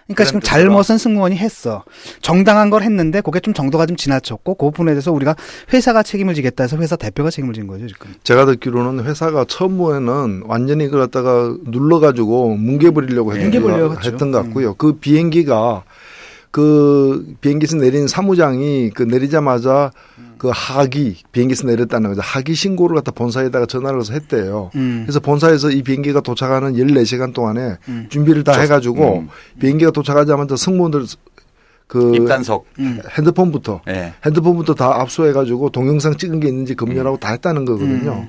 그러니까 지금 잘못은 승무원이 했어. 정당한 걸 했는데 그게 좀 정도가 좀 지나쳤고 그 부분에 대해서 우리가 회사가 책임을 지겠다 해서 회사 대표가 책임을 진 거죠 지금. 제가 듣기로는 회사가 처음에는 완전히 그걸 갖다가 눌러가지고 뭉개버리려고 했던 것 같고요. 그 비행기가 그 비행기에서 내린 사무장이 그 내리자마자 그 하기 비행기에서 내렸다는 거죠. 하기 신고를 갖다 본사에다가 전화를 해서 했대요. 그래서 본사에서 이 비행기가 도착하는 14시간 동안에 준비를 다 해가지고 비행기가 도착하자마자 승무원들 그 입단속 핸드폰부터 다 압수해가지고 동영상 찍은 게 있는지 검열하고 다 했다는 거거든요.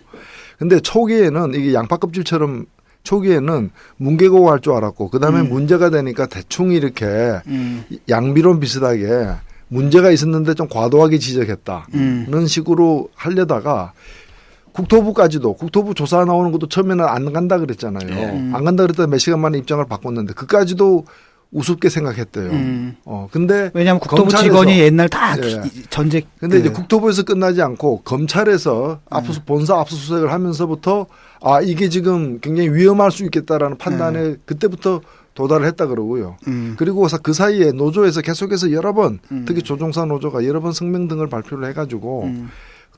근데 초기에는 이게 양파 껍질처럼 초기에는 뭉개고 갈 줄 알았고 그다음에 문제가 되니까 대충 이렇게 양비론 비슷하게 문제가 있었는데 좀 과도하게 지적했다는 식으로 하려다가 국토부 조사 나오는 것도 처음에는 안 간다 그랬잖아요. 안 간다 그랬다가 몇 시간 만에 입장을 바꿨는데 그까지도 우습게 생각했대요. 근데 왜냐하면 국토부 직원이 옛날 다 전직. 근데 이제 국토부에서 끝나지 않고 검찰에서 본사 압수수색을 하면서부터 이게 지금 굉장히 위험할 수 있겠다라는 판단에 그때부터 도달을 했다 그러고요. 그리고 그 사이에 노조에서 계속해서 여러 번 특히 조종사 노조가 여러 번 성명 등을 발표를 해가지고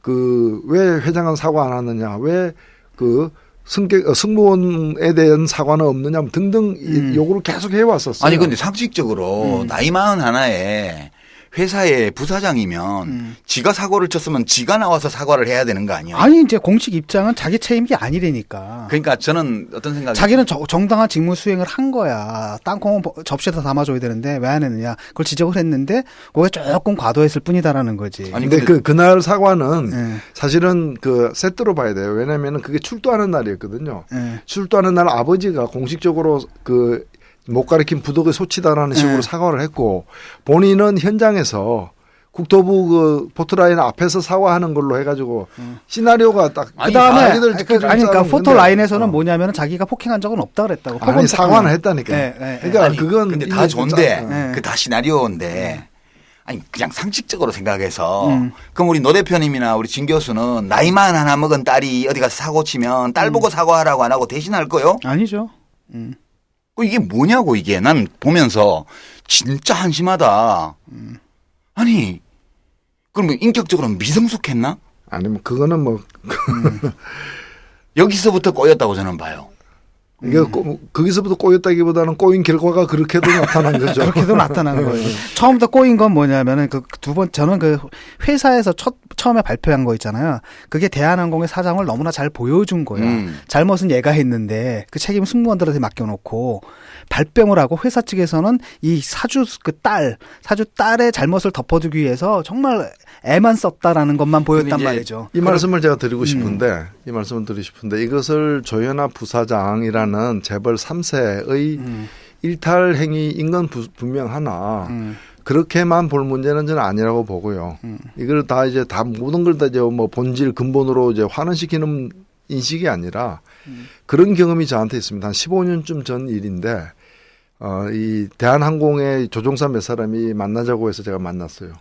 그 왜 회장은 사과 안 하느냐, 왜 그 승무원에 대한 사과는 없느냐 등등 요구를 계속 해왔었어요. 아니 근데 상식적으로 나이 41에 회사의 부사장이면 지가 사고를 쳤으면 지가 나와서 사과를 해야 되는 거 아니에요? 아니 이제 공식 입장은 자기 책임이 아니라니까. 그러니까 저는 어떤 생각이 자기는 정당한 직무 수행을 한 거야. 땅콩은 접시에다 담아줘야 되는데 왜 안 했느냐. 그걸 지적을 했는데 그게 조금 과도했을 뿐이다라는 거지. 아니 근데 그날 사과는 사실은 그 세트로 봐야 돼요. 왜냐하면 그게 출두하는 날이었거든요. 출두하는 날 아버지가 공식적으로 그 못 가리킨 부덕의 소치다라는 식으로 사과를 했고 본인은 현장에서 국토부 그 포토라인 앞에서 사과하는 걸로 해가지고 시나리오가 딱 그다음에 그러니까 포토라인에서는 뭐냐면 자기가 폭행한 적은 없다 그랬다고. 아니 사과는 했다니까. 그러니까 아니, 그건 근데 다 좋은데 그 다 시나리오인데 아니 그냥 상식적으로 생각해서 그럼 우리 노 대표님이나 우리 진 교수는 나이만 하나 먹은 딸이 어디 가서 사고 치면 딸 보고 사과하라고 안 하고 대신할 거요? 아니죠. 이게 뭐냐고 이게 난 보면서 진짜 한심하다. 아니 그럼 인격적으로 미성숙했나? 아니면 그거는 뭐 여기서부터 꼬였다고 저는 봐요. 이게 거기서부터 꼬였다기보다는 꼬인 결과가 그렇게도 나타난 거죠. 그렇게도 나타나는 거예요. 처음부터 꼬인 건 뭐냐면은 그 두 번 저는 그 회사에서 처음에 발표한 거 있잖아요. 그게 대한항공의 사장을 너무나 잘 보여준 거예요. 잘못은 얘가 했는데 그 책임은 승무원들한테 맡겨놓고 발뺌을 하고 회사 측에서는 이 사주 딸의 잘못을 덮어주기 위해서 정말 애만 썼다라는 것만 보였단 말이죠. 이 말씀을 제가 드리고 싶은데 이 말씀을 드리고 싶은데 이것을 조현아 부사장이라는 재벌 3세의 일탈 행위인 건 분명하나 그렇게만 볼 문제는 저는 아니라고 보고요. 이걸 다 이제 다 모든 걸 다 이제 뭐 본질 근본으로 이제 환원시키는 인식이 아니라 그런 경험이 저한테 있습니다. 한 15년쯤 전 일인데 이 대한항공의 조종사 몇 사람이 만나자고 해서 제가 만났어요.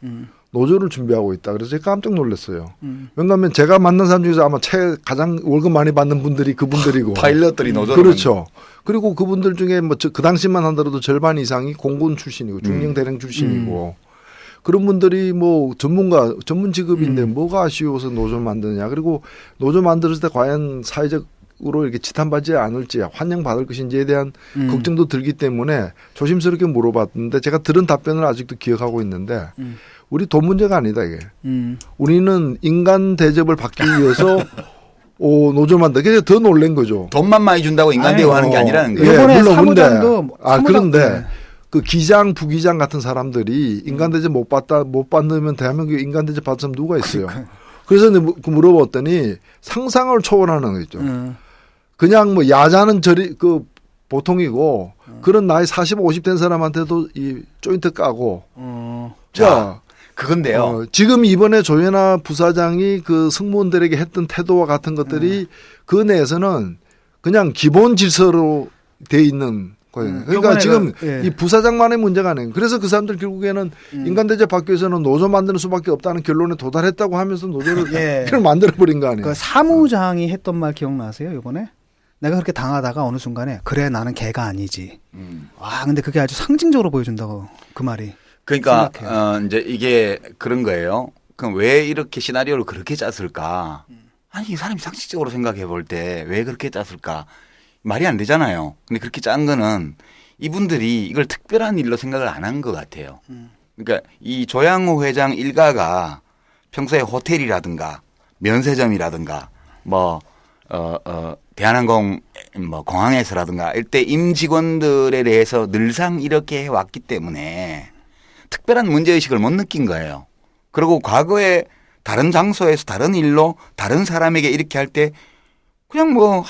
노조를 준비하고 있다. 그래서 제가 깜짝 놀랐어요. 왜냐하면 제가 만난 사람 중에서 아마 가장 월급 많이 받는 분들이 그분들이고 파일럿들이 노조를 그렇죠. 그리고 그분들 중에 뭐 그 당시만 하더라도 절반 이상이 공군 출신이고 중령 대령 출신이고 그런 분들이 뭐 전문 직업인데 뭐가 아쉬워서 노조 만드느냐. 그리고 노조 만들었을 때 과연 사회적으로 이렇게 지탄받지 않을지 환영받을 것인지에 대한 걱정도 들기 때문에 조심스럽게 물어봤는데 제가 들은 답변을 아직도 기억하고 있는데 우리 돈 문제가 아니다 이게. 우리는 인간 대접을 받기 위해서 노조 만들기 그래서 더 놀란 거죠. 돈만 많이 준다고 인간 대우하는 게 아니라는 거예요. 이번에 물론 사무장도 그런데 그 기장, 부기장 같은 사람들이 인간 대접 못 받으면 대한민국에 인간 대접 받은 사람 누가 있어요. 그래서 물어봤더니 상상을 초월하는 거죠. 그냥 뭐 야자는 보통이고 그런 나이 40, 50 된 사람한테도 이 조인트 까고. 자, 그건데요. 지금 이번에 조현아 부사장이 그 승무원들에게 했던 태도와 같은 것들이 그 내에서는 그냥 기본 질서로 돼 있는 거예요. 그러니까 지금 이 부사장만의 문제가 아니에요. 그래서 그 사람들 결국에는 인간 대접 받기 위해서는 노조 만드는 수밖에 없다는 결론에 도달했다고 하면서 노조를 만들어버린 거 아니에요. 그 사무장이 했던 말 기억나세요? 이번에? 내가 그렇게 당하다가 어느 순간에 그래 나는 걔가 아니지. 와 근데 그게 아주 상징적으로 보여준다고 그 말이. 그러니까 이제 이게 그런 거예요. 그럼 왜 이렇게 시나리오를 그렇게 짰을까? 아니 이 사람이 상식적으로 생각해 볼 때 왜 그렇게 짰을까? 말이 안 되잖아요. 근데 그렇게 짠 거는 이분들이 이걸 특별한 일로 생각을 안 한 것 같아요. 그러니까 이 조양호 회장 일가가 평소에 호텔이라든가 면세점이라든가 뭐 대한항공 뭐 공항에서라든가 이때 임직원들에 대해서 늘상 이렇게 해왔기 때문에 특별한 문제의식을 못 느낀 거예요. 그리고 과거에 다른 장소에서 다른 일로 다른 사람에게 이렇게 할 때 그냥 뭐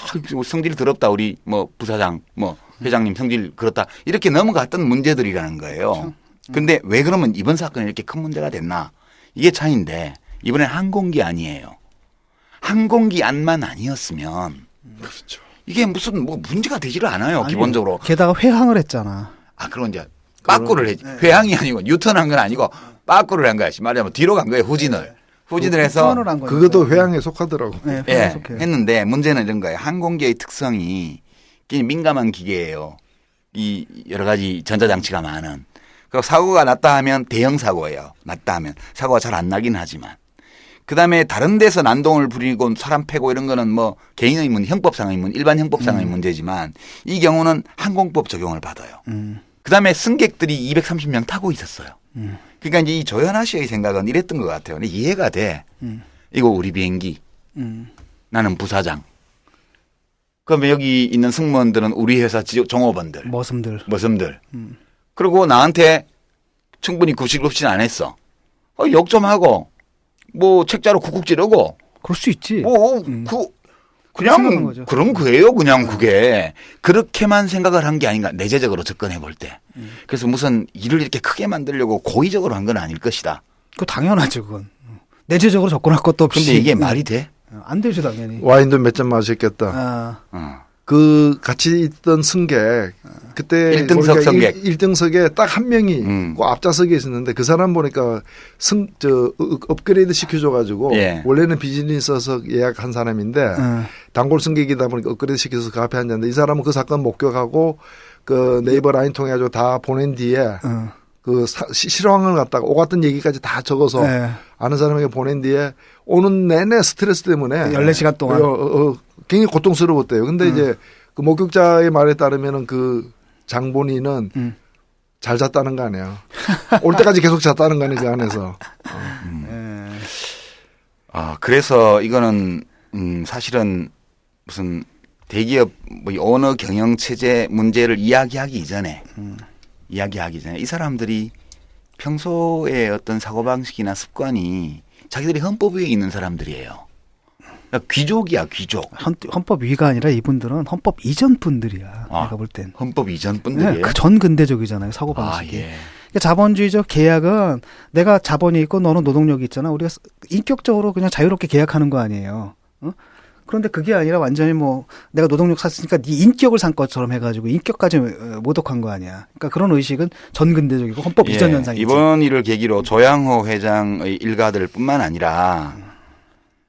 성질 더럽다 우리 뭐 부사장 뭐 회장님 성질 그렇다 이렇게 넘어갔던 문제들이라는 거예요. 근데 왜 그러면 이번 사건이 이렇게 큰 문제가 됐나? 이게 차이인데 이번엔 항공기 아니에요. 항공기 안만 아니었으면 그렇죠. 이게 무슨 뭐 문제가 되지를 않아요. 기본적으로. 게다가 회항을 했잖아. 그럼 이제 빠꾸를 했지. 회항이 아니고 뉴턴한 건 아니고 빠꾸를 한 거야. 말하자면 뒤로 간 거예요. 후진을 해서 그것도 회항에 속하더라고. 네, 했는데 문제는 이런 거예요. 항공기의 특성이 굉장히 민감한 기계예요. 이 여러 가지 전자장치가 많은. 그리고 사고가 났다 하면 대형 사고예요. 났다 하면 사고가 잘 안 나긴 하지만. 그다음에 다른 데서 난동을 부리고 사람 패고 이런 거는 뭐 개인의 형법상의 일반 형법상의 문제지만 이 경우는 항공법 적용을 받아요. 그다음에 승객들이 230명 타고 있었어요. 그러니까 이제 이 조현아 씨의 생각은 이랬던 것 같아요. 근데 이해가 돼. 이거 우리 비행기. 나는 부사장. 그러면 여기 있는 승무원들은 우리 회사 종업원들. 머슴들. 그리고 나한테 충분히 구실급신 안 했어. 욕 좀 하고 뭐 책자로 쿡쿡 찌르고. 그럴 수 있지. 그냥 그럼 그래요. 그냥 그게 그렇게만 생각을 한 게 아닌가. 내재적으로 접근해 볼 때. 그래서 무슨 일을 이렇게 크게 만들려고 고의적으로 한 건 아닐 것이다. 그 당연하죠. 그건. 내재적으로 접근할 것도 없이. 근데 이게 말이 돼? 안 되죠 당연히. 와인도 몇 잔 마셨겠다. 그 같이 있던 승객 그때 1등석 승객 1등석에 딱 한 명이 그 앞좌석에 있었는데 그 사람 보니까 업그레이드 시켜줘가지고 원래는 비즈니스석 예약한 사람인데 단골 승객이다 보니까 업그레이드 시켜서 그 앞에 앉았는데 이 사람은 그 사건 목격하고 그 네이버 라인 통해 가지고 다 보낸 뒤에 그 실황을 갖다가 오갔던 얘기까지 다 적어서 네. 아는 사람에게 보낸 뒤에 오는 내내 스트레스 때문에 14시간 동안 굉장히 고통스러웠대요. 근데 이제 그 목격자의 말에 따르면은 그 장본인은 잘 잤다는 거 아니에요. 올 때까지 계속 잤다는 거 아니에요, 그 안에서. 그래서 이거는 사실은 무슨 대기업 뭐 언어 경영 체제 문제를 이야기하기 이전에 이 사람들이 평소에 어떤 사고방식이나 습관이 자기들이 헌법 위에 있는 사람들이에요. 그러니까 귀족이야, 귀족. 헌법 위가 아니라 이분들은 헌법 이전 분들이야. 아, 내가 볼 땐. 헌법 이전 분들이에요. 네, 그 전근대적이잖아요. 사고방식이. 예. 그러니까 자본주의적 계약은 내가 자본이 있고 너는 노동력이 있잖아. 우리가 인격적으로 그냥 자유롭게 계약하는 거 아니에요. 어? 그런데 그게 아니라 완전히 뭐 내가 노동력 샀으니까 네 인격을 산 것처럼 해가지고 인격까지 모독한 거 아니야. 그러니까 그런 의식은 전근대적이고 헌법 이전 현상이지. 이번 일을 계기로 조양호 회장의 일가들뿐만 아니라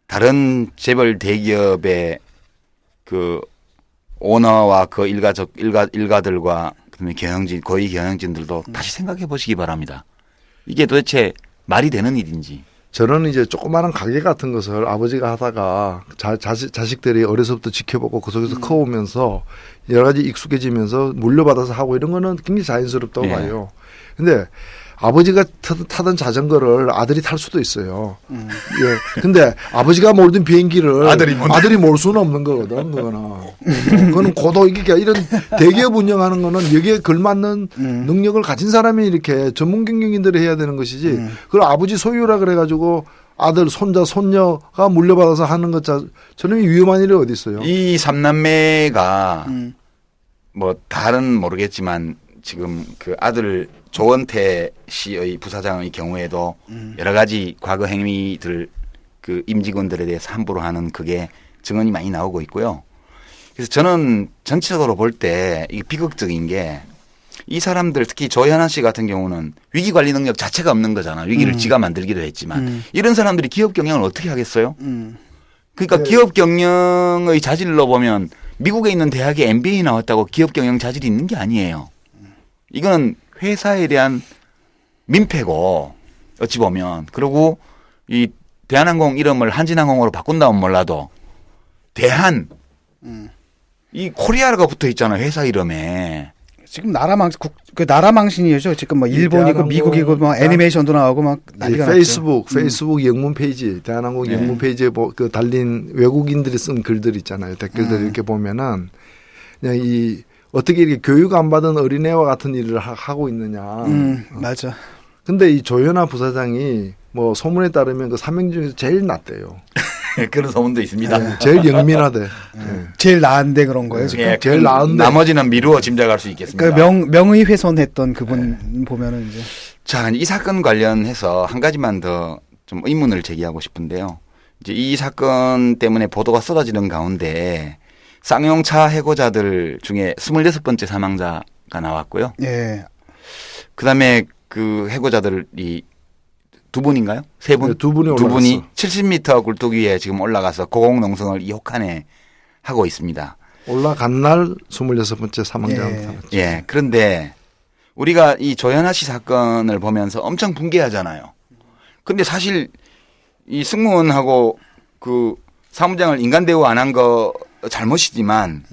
다른 재벌 대기업의 그 오너와 그 일가들과 그다음에 거의 경영진들도 다시 생각해 보시기 바랍니다. 이게 도대체 말이 되는 일인지. 저는 이제 조그마한 가게 같은 것을 아버지가 하다가 자식들이 어려서부터 지켜보고 그 속에서 커오면서 여러 가지 익숙해지면서 물려받아서 하고 이런 거는 굉장히 자연스럽다고 봐요. 근데 아버지가 타던 자전거를 아들이 탈 수도 있어요. 예. 근데 아버지가 몰던 비행기를 아들이 몰 수는 없는 거거든, 그거는. 그거는 고도이기가 이런 대기업 운영하는 거는 여기에 걸맞는 능력을 가진 사람이 이렇게 전문 경영인들이 해야 되는 것이지. 그걸 아버지 소유라 그래가지고 아들, 손자, 손녀가 물려받아서 하는 것 저는 위험한 일이 어디 있어요. 이 삼남매가 뭐 다른 모르겠지만 지금 그 아들 조원태 씨의 부사장의 경우에도 여러 가지 과거 행위들 그 임직원들에 대해서 함부로 하는 그게 증언이 많이 나오고 있고요. 그래서 저는 전체적으로 볼 때 이게 비극적인 게 이 사람들 특히 조현아 씨 같은 경우는 위기 관리 능력 자체가 없는 거잖아. 위기를 지가 만들기도 했지만 이런 사람들이 기업 경영을 어떻게 하겠어요? 그러니까 네. 기업 경영의 자질로 보면 미국에 있는 대학에 MBA 나왔다고 기업 경영 자질이 있는 게 아니에요. 이거는 회사에 대한 민폐고 어찌 보면. 그리고 이 대한항공 이름을 한진항공으로 바꾼다면 몰라도 대한 이 코리아가 붙어 있잖아요. 회사 이름에. 지금 나라망신이죠. 지금 뭐 일본이고 미국이고 뭐 애니메이션도 나오고 막 난리가 났죠. 페이스북 영문 페이지, 대한항공 영문 페이지에 그 달린 외국인들이 쓴 글들 있잖아요. 댓글들 이렇게 보면은 그냥 어떻게 이렇게 교육 안 받은 어린애와 같은 일을 하고 있느냐. 맞아. 근데 이 조현아 부사장이 뭐 소문에 따르면 그 3명 중에서 제일 낫대요. 그런 소문도 있습니다. 네, 제일 영민하대. 네. 제일 나은데 그런 거예요. 지금. 예, 제일 나은데. 나머지는 미루어 짐작할 수 있겠습니다. 그 명의 훼손했던 그분 보면은 이제. 자, 이 사건 관련해서 한 가지만 더 좀 의문을 제기하고 싶은데요. 이제 이 사건 때문에 보도가 쏟아지는 가운데 쌍용차 해고자들 중에 26번째 사망자가 나왔고요. 예. 그다음에 그 해고자들이 두 분인가요? 세 분? 네, 두 분이 두 분이 올라갔어. 70m 굴뚝 위에 지금 올라가서 고공농성을 이 혹한에 하고 있습니다. 올라간 날 26번째 사망자가 나타났죠. 예. 그런데 우리가 이 조현아 씨 사건을 보면서 엄청 분개하잖아요. 근데 사실 이 승무원하고 그 사무장을 인간 대우 안 한 거 잘못이지만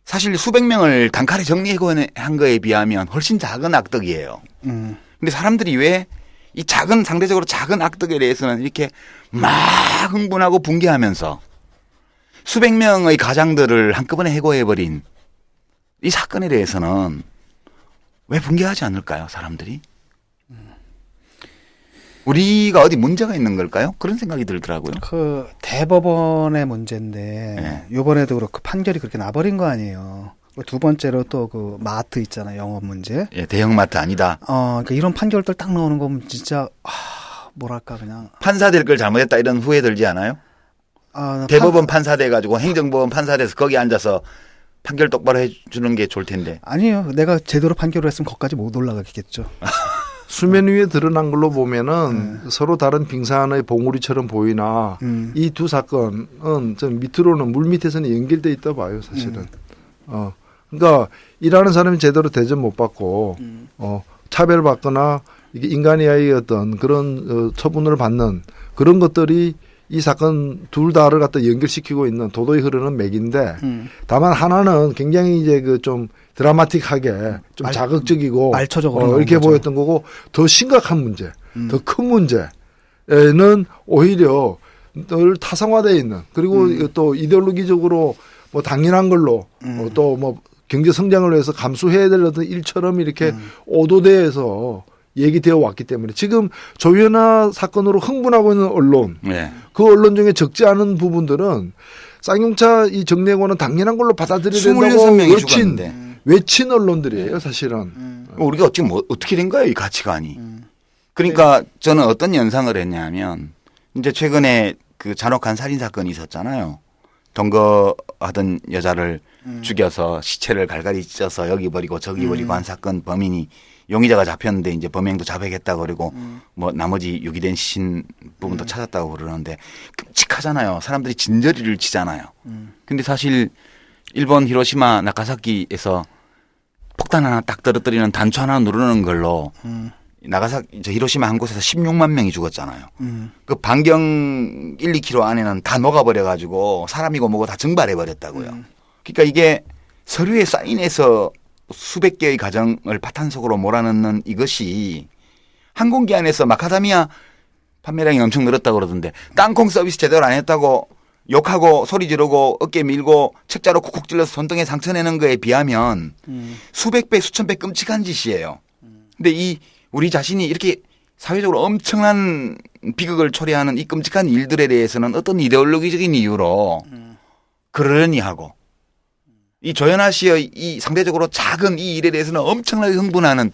사실 수백 명을 단칼에 정리해고한 거에 비하면 훨씬 작은 악덕이에요. 근데 사람들이 왜 이 상대적으로 작은 악덕에 대해서는 이렇게 막 흥분하고 분개하면서 수백 명의 가장들을 한꺼번에 해고해버린 이 사건에 대해서는 왜 분개하지 않을까요, 사람들이? 우리가 어디 문제가 있는 걸까요? 그런 생각이 들더라고요. 그 대법원의 문제인데 이번에도 그렇고 판결이 그렇게 나버린 거 아니에요. 두 번째로 또 그 마트 있잖아요. 영업 문제. 예, 대형마트 아니다. 그러니까 이런 판결들 딱 나오는 거 보면 진짜 뭐랄까 그냥 판사 될 걸 잘못했다 이런 후회 들지 않아요? 대법원 판사 돼가지고 행정법원 판사 돼서 거기 앉아서 판결 똑바로 해주는 게 좋을 텐데. 아니요. 내가 제대로 판결을 했으면 거기까지 못 올라가겠죠. 수면 위에 드러난 걸로 보면은 서로 다른 빙산의 봉우리처럼 보이나 이 두 사건은 좀 밑으로는 물 밑에서는 연결돼 있다 봐요, 사실은. 그러니까 일하는 사람이 제대로 대접 못 받고 차별받거나 이게 인간이하의 어떤 그런 처분을 받는 그런 것들이 이 사건 둘 다를 갖다 연결시키고 있는 도도히 흐르는 맥인데 다만 하나는 굉장히 이제 그 좀 드라마틱하게 좀 자극적이고 말초적으로 이렇게 거죠. 보였던 거고 더 심각한 문제, 더 큰 문제는 오히려 늘 타성화되어 있는 그리고 또 이데올로기적으로 뭐 당연한 걸로 또 뭐 경제 성장을 위해서 감수해야 될 어떤 일처럼 이렇게 오도돼서 얘기되어 왔기 때문에 지금 조현아 사건으로 흥분하고 있는 언론 네. 그 언론 중에 적지 않은 부분들은 쌍용차 이 정례권은 당연한 걸로 받아들여야 된다고 26명이 죽었는데 외친 언론들이에요 사실은. 우리가 지금 뭐 어떻게 된 거예요 이 가치관이. 그러니까 저는 어떤 연상을 했냐면 이제 최근에 그 잔혹한 살인 사건이 있었잖아요. 동거하던 여자를 죽여서 시체를 갈갈이 찢어서 여기 버리고 저기 버리고 한 사건 범인이 용의자가 잡혔는데 이제 범행도 자백했다고 그러고 뭐 나머지 유기된 시신 부분도 찾았다고 그러는데 끔찍하잖아요. 사람들이 진저리를 치잖아요. 근데 사실 일본 히로시마 나가사키에서 폭탄 하나 딱 떨어뜨리는 단추 하나 누르는 걸로 나가사키 히로시마 한 곳에서 16만 명이 죽었잖아요. 그 반경 1, 2km 안에는 다 녹아버려 가지고 사람이고 뭐고 다 증발해 버렸다고요. 그러니까 이게 서류에 사인해서 수백 개의 가정을 파탄속으로 몰아넣는 이것이 항공기 안에서 마카다미아 판매량이 엄청 늘었다고 그러던데 땅콩 서비스 제대로 안 했다고 욕하고 소리 지르고 어깨 밀고 책자로 쿡쿡 찔러서 손등에 상처 내는 거에 비하면 수백 배 수천 배 끔찍한 짓이에요. 근데 이 우리 자신이 이렇게 사회적으로 엄청난 비극을 초래하는 이 끔찍한 일들에 대해서는 어떤 이데올로기적인 이유로 그러려니 하고 이 조현아 씨의 이 상대적으로 작은 이 일에 대해서는 엄청나게 흥분하는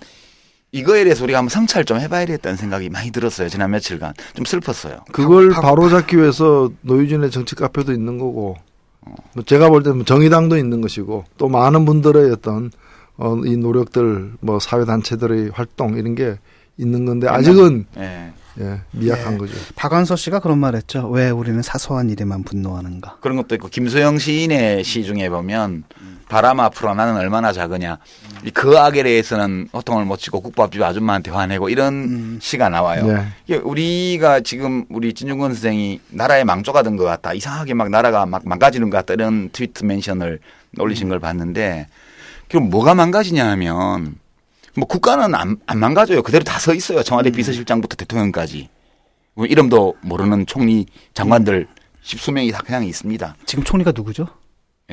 이거에 대해서 우리가 한번 성찰 좀 해봐야 되겠다는 생각이 많이 들었어요. 지난 며칠간 좀 슬펐어요. 그걸 바로잡기 위해서 노유진의 정치 카페도 있는 거고 뭐 제가 볼 때는 정의당도 있는 것이고 또 많은 분들의 어떤 이 노력들 뭐 사회단체들의 활동 이런 게 있는 건데 아직은 예. 미약한 거죠. 박완서 씨가 그런 말 했죠. 왜 우리는 사소한 일에만 분노하는가. 그런 것도 있고 김소영 시인의 시 중에 보면 바람 앞으로 나는 얼마나 작으냐. 그 악에 대해서는 호통을 못 치고 국밥집 아줌마한테 화내고 이런 시가 나와요. 이게 우리가 지금 우리 진중권 선생이 나라에 망조가 된 것 같다. 이상하게 막 나라가 막 망가지는 것 같다. 이런 트위트 멘션을 올리신 걸 봤는데 그럼 뭐가 망가지냐 하면 뭐 국가는 안 망가져요. 그대로 다 서 있어요. 청와대 비서실장부터 대통령까지. 뭐 이름도 모르는 총리 장관들 10수명이 다 그냥 있습니다. 지금 총리가 누구죠?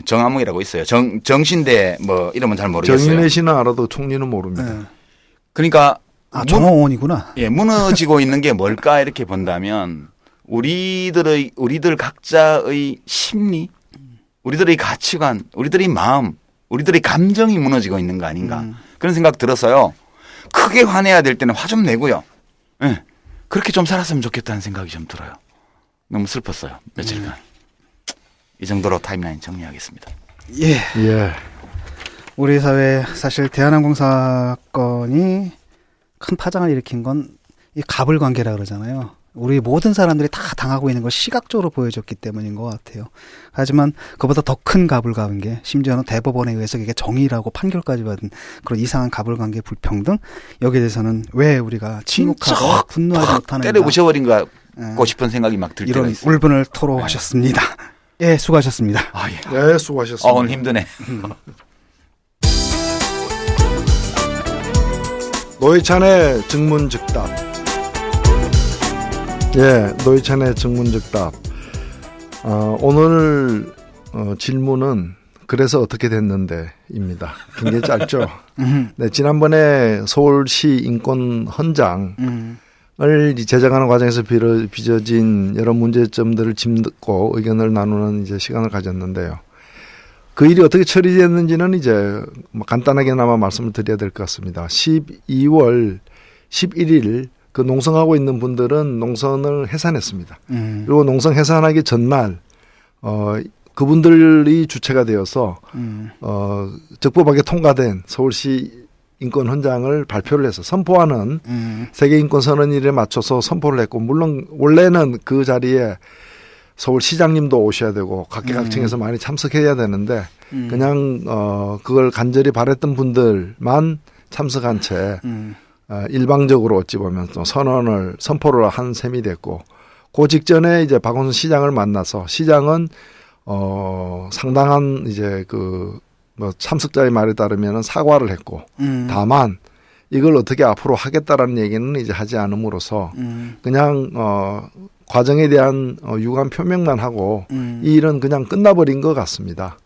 정암웅이라고 있어요. 정신대 뭐 이름은 잘 모르겠어요. 정인혜 씨는 알아도 총리는 모릅니다. 네. 그러니까 정호원이구나. 무너지고 있는 게 뭘까 이렇게 본다면 우리들 각자의 심리, 우리들의 가치관, 우리들의 마음, 우리들의 감정이 무너지고 있는 거 아닌가. 그런 생각 들어서요. 크게 화내야 될 때는 화 좀 내고요. 네. 그렇게 좀 살았으면 좋겠다는 생각이 좀 들어요. 너무 슬펐어요. 며칠간. 이 정도로 타임라인 정리하겠습니다. 예. 예. 우리 사회 사실 대한항공 사건이 큰 파장을 일으킨 건 이 가불관계라 그러잖아요. 우리 모든 사람들이 다 당하고 있는 걸 시각적으로 보여줬기 때문인 것 같아요. 하지만 그보다 더 큰 가불관계, 심지어는 대법원에 의해서 이게 정의라고 판결까지 받은 그런 이상한 가불관계 불평등, 여기에 대해서는 왜 우리가 침묵하고 분노하지 못하는가. 때려 부셔버린 거 같고 싶은 생각이 막 들 때가 이런 있어요. 울분을 토로하셨습니다. 예, 수고하셨습니다. 아, 예. 네, 수고하셨습니다. 오늘 힘드네. 노회찬의 증문즉답. 예, 노회찬의 증문즉답. 오늘 질문은 그래서 어떻게 됐는데입니다. 굉장히 짧죠. 네, 지난번에 서울시 인권 헌장을 제정하는 과정에서 빚어진 여러 문제점들을 짚고 의견을 나누는 이제 시간을 가졌는데요. 그 일이 어떻게 처리됐는지는 이제 뭐 간단하게나마 말씀을 드려야 될 것 같습니다. 12월 11일 그 농성하고 있는 분들은 농선을 해산했습니다. 그리고 농성 해산하기 전날 그분들이 주체가 되어서 적법하게 통과된 서울시 인권 헌장을 발표를 해서 선포하는 세계 인권 선언일에 맞춰서 선포를 했고, 물론 원래는 그 자리에 서울시장님도 오셔야 되고 각계각층에서 많이 참석해야 되는데 그냥 그걸 간절히 바랬던 분들만 참석한 채 일방적으로 어찌 보면 또 선포를 한 셈이 됐고 그 직전에 이제 박원순 시장을 만나서 시장은 상당한 이제 뭐 참석자의 말에 따르면 사과를 했고 다만 이걸 어떻게 앞으로 하겠다라는 얘기는 이제 하지 않음으로써 그냥 과정에 대한 유감 표명만 하고 이 일은 그냥 끝나버린 것 같습니다.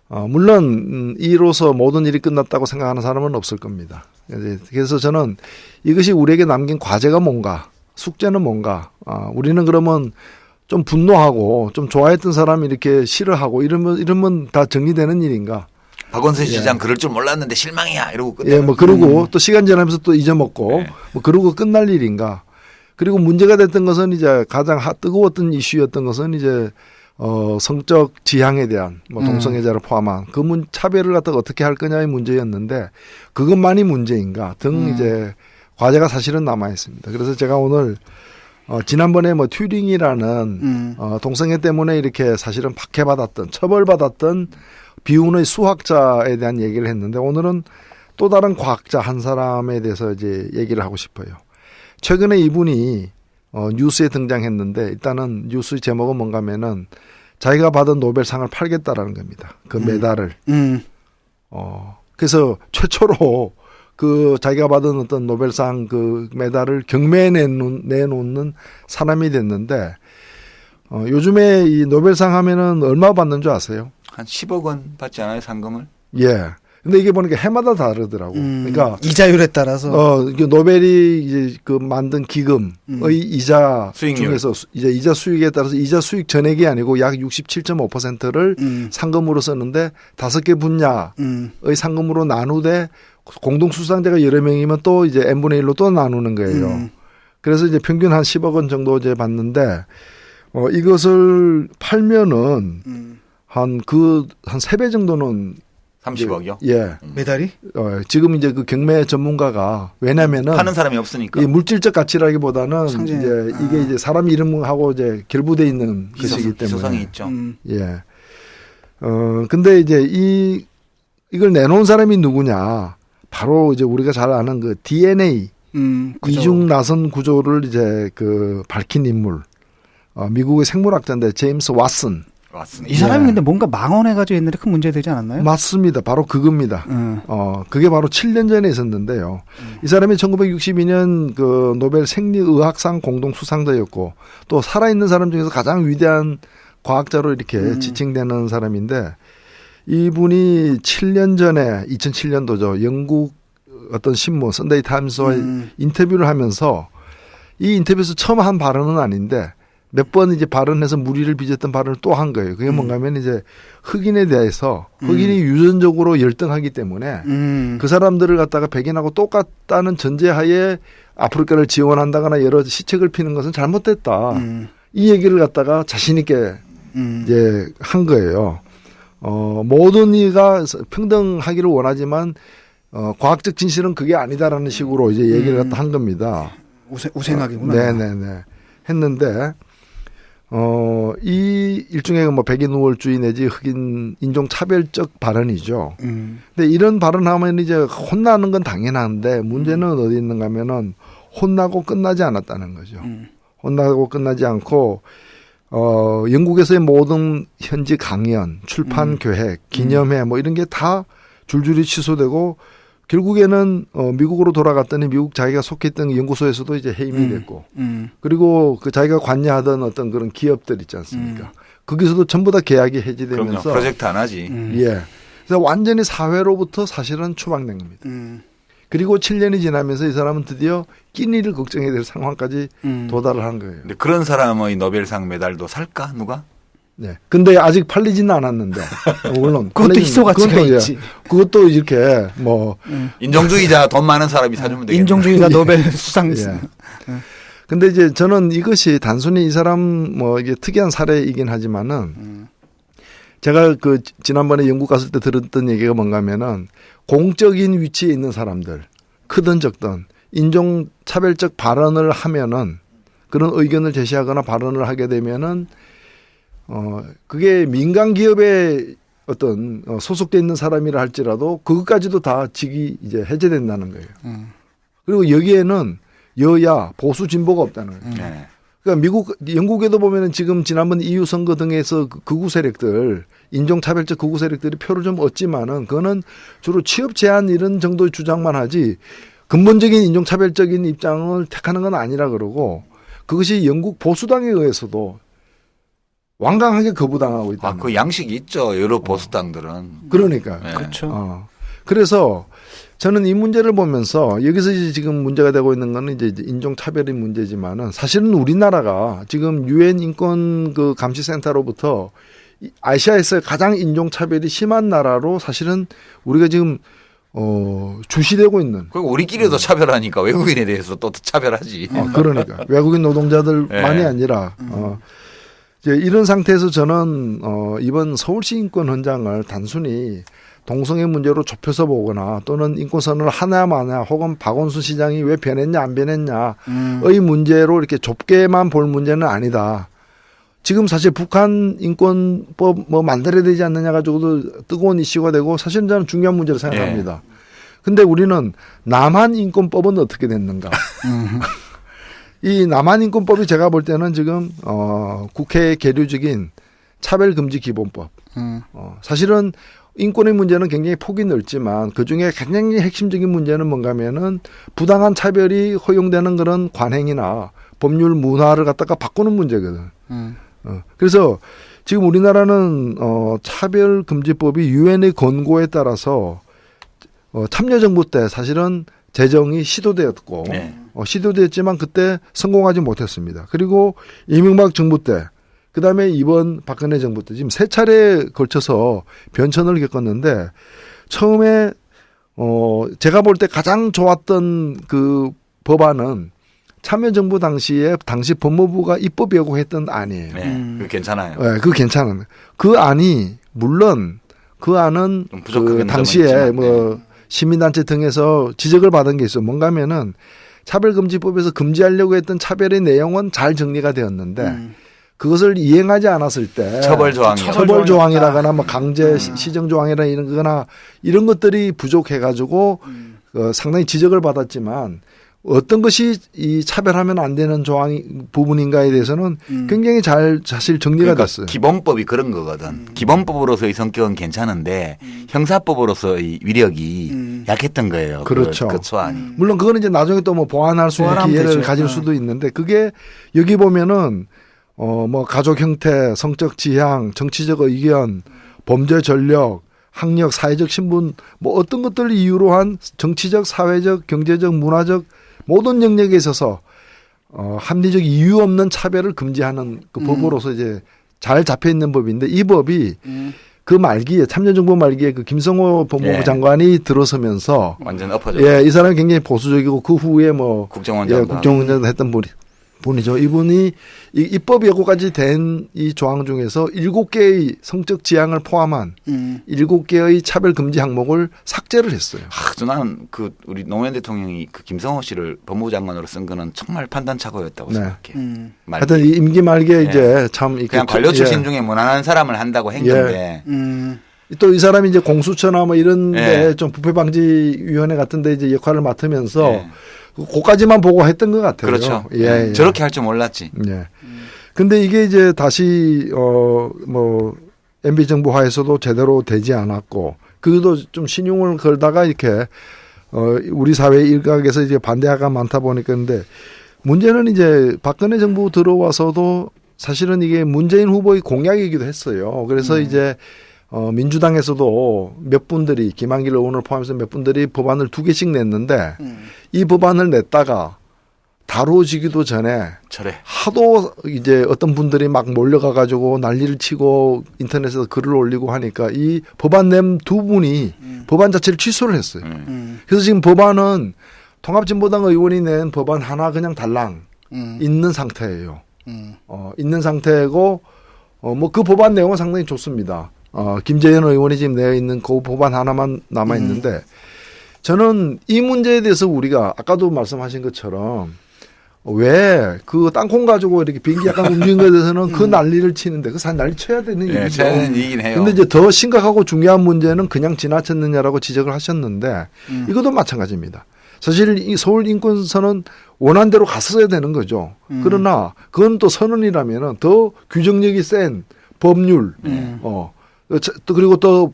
물론 이로써 모든 일이 끝났다고 생각하는 사람은 없을 겁니다. 그래서 저는 이것이 우리에게 남긴 과제가 뭔가, 숙제는 뭔가, 우리는 그러면 좀 분노하고 좀 좋아했던 사람이 이렇게 싫어하고 이러면 다 정리되는 일인가? 박원순 시장 그럴 줄 몰랐는데 실망이야 이러고 끝내. 예, 뭐 그러고 또 시간 지나면서 또 잊어먹고 뭐 그러고 끝날 일인가? 그리고 문제가 됐던 것은 이제 가장 뜨거웠던 이슈였던 것은 이제 성적 지향에 대한 뭐 동성애자를 포함한 그 차별을 갖다가 어떻게 할 거냐의 문제였는데 그것만이 문제인가 등 이제 과제가 사실은 남아 있습니다. 그래서 제가 오늘 지난번에 뭐 튜링이라는 동성애 때문에 이렇게 사실은 박해받았던 처벌받았던 비운의 수학자에 대한 얘기를 했는데 오늘은 또 다른 과학자 한 사람에 대해서 이제 얘기를 하고 싶어요. 최근에 이분이 뉴스에 등장했는데 일단은 뉴스 제목은 뭔가 하면은 자기가 받은 노벨상을 팔겠다라는 겁니다. 그 메달을. 그래서 최초로 그 자기가 받은 어떤 노벨상 그 메달을 경매에 내놓는 사람이 됐는데 요즘에 이 노벨상 하면은 얼마 받는 줄 아세요? 한 10억 원 받지 않아요 상금을? 예. 근데 이게 보니까 해마다 다르더라고. 그러니까 이자율에 따라서 이게 노벨이 이제 그 만든 기금의 이자 수익률. 중에서 이제 이자 수익에 따라서 이자 수익 전액이 아니고 약 67.5%를 상금으로 썼는데 5개 분야의 상금으로 나누되 공동 수상자가 여러 명이면 또 이제 n분의 1로 또 나누는 거예요. 그래서 이제 평균 한 10억 원 정도 이제 받는데 이것을 팔면은 한 3배 정도는 30억이요? 예. 메달이 지금 이제 그 경매 전문가가 왜냐면은 파는 사람이 없으니까. 이 물질적 가치라기보다는 상징. 이제 이게 이제 사람 이름하고 이제 결부돼 있는 것이기 때문에 희소성이 있죠. 예. 근데 이제 이걸 내놓은 사람이 누구냐? 바로 이제 우리가 잘 아는 그 DNA 이중 나선 구조를 이제 그 밝힌 인물. 미국의 생물학자인데 제임스 왓슨. 맞습니다. 이 사람이 예. 근데 뭔가 망언해가지고 옛날에 큰 문제 되지 않았나요? 맞습니다. 바로 그겁니다. 그게 바로 7년 전에 있었는데요. 이 사람이 1962년 그 노벨 생리의학상 공동 수상자였고 또 살아있는 사람 중에서 가장 위대한 과학자로 이렇게 지칭되는 사람인데 이분이 7년 전에 2007년도죠. 영국 어떤 신문 선데이 타임스와 인터뷰를 하면서 이 인터뷰에서 처음 한 발언은 아닌데 몇 번 이제 발언해서 무리를 빚었던 발언을 또 한 거예요. 그게 뭔가 하면 이제 흑인에 대해서 흑인이 유전적으로 열등하기 때문에 그 사람들을 갖다가 백인하고 똑같다는 전제하에 아프리카를 지원한다거나 여러 시책을 피는 것은 잘못됐다. 이 얘기를 갖다가 자신 있게 이제 한 거예요. 모든 이가 평등하기를 원하지만 과학적 진실은 그게 아니다라는 식으로 이제 얘기를 갖다 한 겁니다. 우생학이구나. 네네네. 했는데 이 일종의 뭐 백인 우월주의 내지 흑인 인종 차별적 발언이죠. 근데 이런 발언하면 이제 혼나는 건 당연한데 문제는 어디 있는가 하면은 혼나고 끝나지 않았다는 거죠. 혼나고 끝나지 않고 영국에서의 모든 현지 강연, 출판 계획, 기념회 뭐 이런 게 다 줄줄이 취소되고 결국에는 미국으로 돌아갔더니 미국 자기가 속했던 연구소에서도 이제 해임이 됐고 그리고 그 자기가 관여하던 어떤 그런 기업들 있지 않습니까? 거기서도 전부 다 계약이 그럼요. 해지되면서 프로젝트 안 하지. 예. 그래서 완전히 사회로부터 사실은 추방된 겁니다. 그리고 7년이 지나면서 이 사람은 드디어 끼니를 걱정해야 될 상황까지 도달을 한 거예요. 근데 그런 사람의 노벨상 메달도 살까 누가? 네. 근데 아직 팔리지는 않았는데 물론 그것도 희소 가치가 있지. 그것도 이렇게 뭐 인종주의자 돈 많은 사람이 사주면 되겠네. 인종주의가 노벨 수상. 예. 근데 이제 저는 이것이 단순히 이 사람 뭐 이게 특이한 사례이긴 하지만은 제가 그 지난번에 영국 갔을 때 들었던 얘기가 뭔가 하면은 공적인 위치에 있는 사람들 크든 적든 인종 차별적 발언을 하면은 그런 의견을 제시하거나 발언을 하게 되면은 그게 민간 기업에 어떤 소속돼 있는 사람이라 할지라도 그것까지도 다 직이 이제 해제된다는 거예요. 그리고 여기에는 여야 보수 진보가 없다는 거예요. 네. 그러니까 영국에도 보면은 지금 지난번 EU 선거 등에서 그 극우 세력들, 인종차별적 극우 세력들이 표를 좀 얻지만은 그거는 주로 취업 제한 이런 정도의 주장만 하지 근본적인 인종차별적인 입장을 택하는 건 아니라 그러고 그것이 영국 보수당에 의해서도 완강하게 거부당하고 있다. 그 양식이 있죠. 여러 보수당들은. 그러니까. 네. 그렇죠. 그래서 저는 이 문제를 보면서 여기서 이제 지금 문제가 되고 있는 거는 이제 인종차별의 문제지만은 사실은 우리나라가 지금 유엔 인권 그 감시센터로부터 아시아에서 가장 인종차별이 심한 나라로 사실은 우리가 지금 주시되고 있는. 그리고 우리끼리도 차별하니까 외국인에 대해서 또 차별하지. 그러니까 외국인 노동자들만이 네. 아니라 이제 이런 상태에서 저는 이번 서울시 인권 헌장을 단순히 동성애 문제로 좁혀서 보거나 또는 인권선언을 하냐 마냐 혹은 박원순 시장이 왜 변했냐 안 변했냐의 문제로 이렇게 좁게만 볼 문제는 아니다. 지금 사실 북한 인권법 뭐 만들어야 되지 않느냐 가지고도 뜨거운 이슈가 되고 사실은 저는 중요한 문제로 생각합니다. 근데 우리는 남한 인권법은 어떻게 됐는가? 이 남한 인권법이 제가 볼 때는 지금 국회의 계류적인 차별금지 기본법. 사실은 인권의 문제는 굉장히 폭이 넓지만 그중에 굉장히 핵심적인 문제는 뭔가 하면은 부당한 차별이 허용되는 그런 관행이나 법률 문화를 갖다가 바꾸는 문제거든. 그래서 지금 우리나라는 차별금지법이 유엔의 권고에 따라서 참여정부 때 사실은 제정이 시도되었고 시도됐지만 그때 성공하지 못했습니다. 그리고 이명박 정부 때 그다음에 이번 박근혜 정부 때 지금 세 차례에 걸쳐서 변천을 겪었는데 처음에 제가 볼 때 가장 좋았던 그 법안은 참여정부 당시에 당시 법무부가 입법 예고했던 안이에요. 그거 괜찮아요. 네, 그거 괜찮은. 그 안이 물론 그 안은 그 당시에 뭐 시민단체 등에서 지적을 받은 게 있어요. 뭔가 하면은 차별금지법에서 금지하려고 했던 차별의 내용은 잘 정리가 되었는데 그것을 이행하지 않았을 때 처벌 조항이라거나 뭐 강제 시정 조항이나 이런 것들이 부족해가지고 상당히 지적을 받았지만 어떤 것이 이 차별하면 안 되는 부분인가에 대해서는 굉장히 잘 사실 정리가 됐어요. 기본법이 그런 거거든. 기본법으로서의 성격은 괜찮은데 형사법으로서의 위력이 약했던 거예요. 그렇죠. 그 소안이. 물론 그거는 이제 나중에 또 뭐 보완할 수 있는 기회를 되죠. 가질 수도 있는데 그게 여기 보면은 뭐 가족 형태, 성적 지향, 정치적 의견, 범죄 전력, 학력, 사회적 신분 뭐 어떤 것들을 이유로 한 정치적, 사회적, 경제적, 문화적 모든 영역에 있어서 합리적 이유 없는 차별을 금지하는 그 법으로서 이제 잘 잡혀 있는 법인데 이 법이 그 말기에 참여정부 말기에 그 김성호 법무부 장관이 들어서면서 완전 엎어졌어요. 이 사람이 굉장히 보수적이고 그 후에 뭐 국정원장도 했던 분이죠. 이분이 입법 예고까지 된 이 조항 중에서 7개의 성적 지향을 포함한 7개의 차별 금지 항목을 삭제를 했어요. 나는 그 우리 노무현 대통령이 그 김성호 씨를 법무부 장관으로 쓴 거는 정말 판단착오였다고 생각해. 하여튼 임기 말기에 이제 참 그냥 관료 출신 중에 무난한 사람을 한다고 한 건데. 또 이 사람이 이제 공수처나 뭐 이런 데 좀 부패방지위원회 같은 데 이제 역할을 맡으면서 그까지만 보고 했던 것 같아요. 그렇죠. 저렇게 할 줄 몰랐지. 근데 이게 이제 다시 뭐 MB 정부 하에서도 제대로 되지 않았고 그것도 좀 신용을 걸다가 이렇게 우리 사회 일각에서 이제 반대가 많다 보니까 근데 문제는 이제 박근혜 정부 들어와서도 사실은 이게 문재인 후보의 공약이기도 했어요. 그래서 이제 민주당에서도 몇 분들이 김한길 의원을 포함해서 몇 분들이 법안을 2개씩 냈는데 이 법안을 냈다가 다뤄지기도 전에 하도 이제 어떤 분들이 막 몰려가 가지고 난리를 치고 인터넷에서 글을 올리고 하니까 이 법안 낸 두 분이 법안 자체를 취소를 했어요. 그래서 지금 법안은 통합진보당 의원이 낸 법안 하나 그냥 달랑 있는 상태예요. 있는 상태고 뭐 그 법안 내용은 상당히 좋습니다. 김재현 의원이 지금 내어 있는 그 법안 하나만 남아 있는데 저는 이 문제에 대해서 우리가 아까도 말씀하신 것처럼 왜 그 땅콩 가지고 이렇게 비행기 약간 움직인 것에 대해서는 그 난리를 치는데 그 난리 쳐야 되는 일이죠. 쳐야 되는 얘기긴 해요. 근데 이제 더 심각하고 중요한 문제는 그냥 지나쳤느냐라고 지적을 하셨는데 이것도 마찬가지입니다. 사실 이 서울 인권선은 원한 대로 갔어야 되는 거죠. 그러나 그건 또 선언이라면은 더 규정력이 센 법률, 또 그리고 또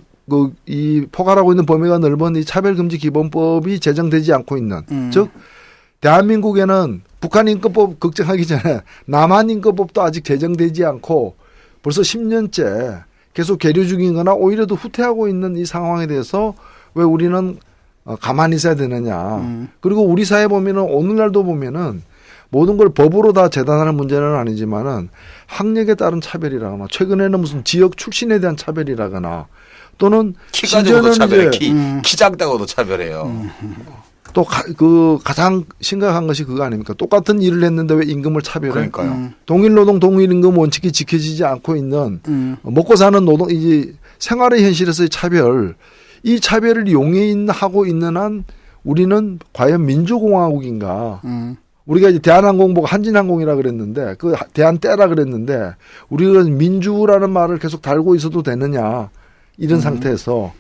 이 포괄하고 있는 범위가 넓은 이 차별금지 기본법이 제정되지 않고 있는, 즉 대한민국에는 북한 인권법 걱정하기 전에 남한 인권법도 아직 제정되지 않고 벌써 10년째 계속 계류 중이거나 오히려 더 후퇴하고 있는 이 상황에 대해서 왜 우리는 가만히 있어야 되느냐. 그리고 우리 사회 보면은 오늘날도 보면은 모든 걸 법으로 다 재단하는 문제는 아니지만은 학력에 따른 차별이라거나 최근에는 무슨 지역 출신에 대한 차별이라거나 또는 키 가지고도 차별해. 이제 키 작다고도 차별해요. 또 가장 심각한 것이 그거 아닙니까? 똑같은 일을 했는데 왜 임금을 차별해? 그러니까요. 동일 노동 동일 임금 원칙이 지켜지지 않고 있는 먹고 사는 노동 이제 생활의 현실에서의 차별, 이 차별을 용인하고 있는 한 우리는 과연 민주공화국인가? 우리가 이제 대한항공 보고 한진항공이라 그랬는데 그 대한때라 그랬는데 우리가 민주라는 말을 계속 달고 있어도 되느냐 이런 상태에서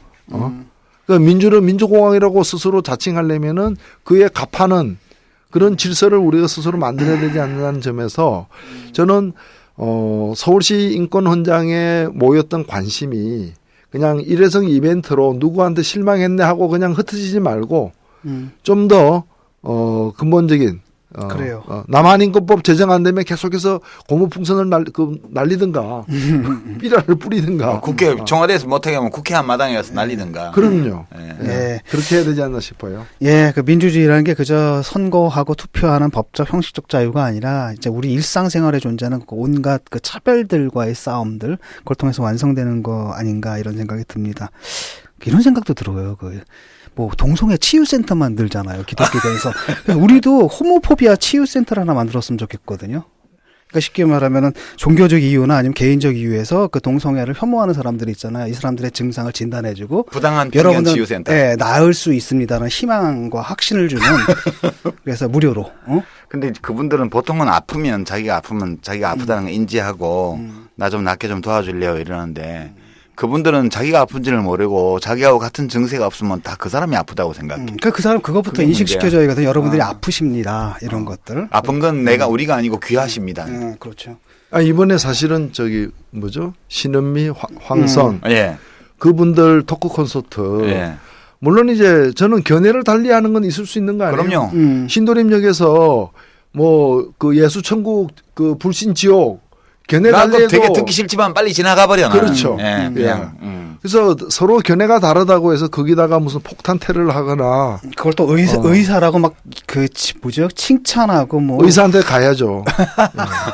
그 민주를 민주공화국이라고 스스로 자칭하려면은 그에 갑하는 그런 질서를 우리가 스스로 만들어야 되지 않는다는 점에서 저는 서울시 인권 헌장에 모였던 관심이 그냥 일회성 이벤트로 누구한테 실망했네 하고 그냥 흩어지지 말고 좀 더 근본적인 그래요. 남한 인권법 제정 안 되면 계속해서 고무풍선을 날리든가 삐라를 뿌리든가 국회 청와대에서 못하게 하면 국회 한마당에 가서 날리든가. 그럼요. 예. 그렇게 해야 되지 않나 싶어요. 예, 그 민주주의라는 게 그저 선거하고 투표하는 법적 형식적 자유가 아니라 이제 우리 일상생활에 존재하는 그 온갖 그 차별들과의 싸움들, 그걸 통해서 완성되는 거 아닌가 이런 생각이 듭니다. 이런 생각도 들어요. 뭐 동성애 치유센터 만들잖아요, 기독교계에서. 그래서 우리도 호모포비아 치유센터를 하나 만들었으면 좋겠거든요. 그러니까 쉽게 말하면은 종교적 이유나 아니면 개인적 이유에서 그 동성애를 혐오하는 사람들이 있잖아요. 이 사람들의 증상을 진단해주고 부당한 편견 여러분들 치유센터. 예, 나을 수 있습니다라는 희망과 확신을 주는 그래서 무료로. 근데 그분들은 보통은 아프면 자기가 아프다는 걸 인지하고 나 좀 낫게 좀 도와줄래요 이러는데 그분들은 자기가 아픈지를 모르고 자기하고 같은 증세가 없으면 다 그 사람이 아프다고 생각해. 그 사람 그것부터 그게 인식시켜줘야 되거든요. 여러분들이 아프십니다. 이런 것들. 아픈 건 우리가 아니고 귀하십니다. 그렇죠. 이번에 사실은 신은미, 황선 예. 그분들 토크 콘서트. 예. 물론 이제 저는 견해를 달리하는 건 있을 수 있는 거 아니에요? 그럼요. 신도림역에서 뭐 그 예수천국 그 불신 지옥 견해 나도 달리해도 되게 듣기 싫지만 빨리 지나가 버려. 나는. 그렇죠. 예, 그냥. 그래서 서로 견해가 다르다고 해서 거기다가 무슨 폭탄 테러를 하거나 그걸 또 의사라고 막 칭찬하고 뭐 의사한테 가야죠.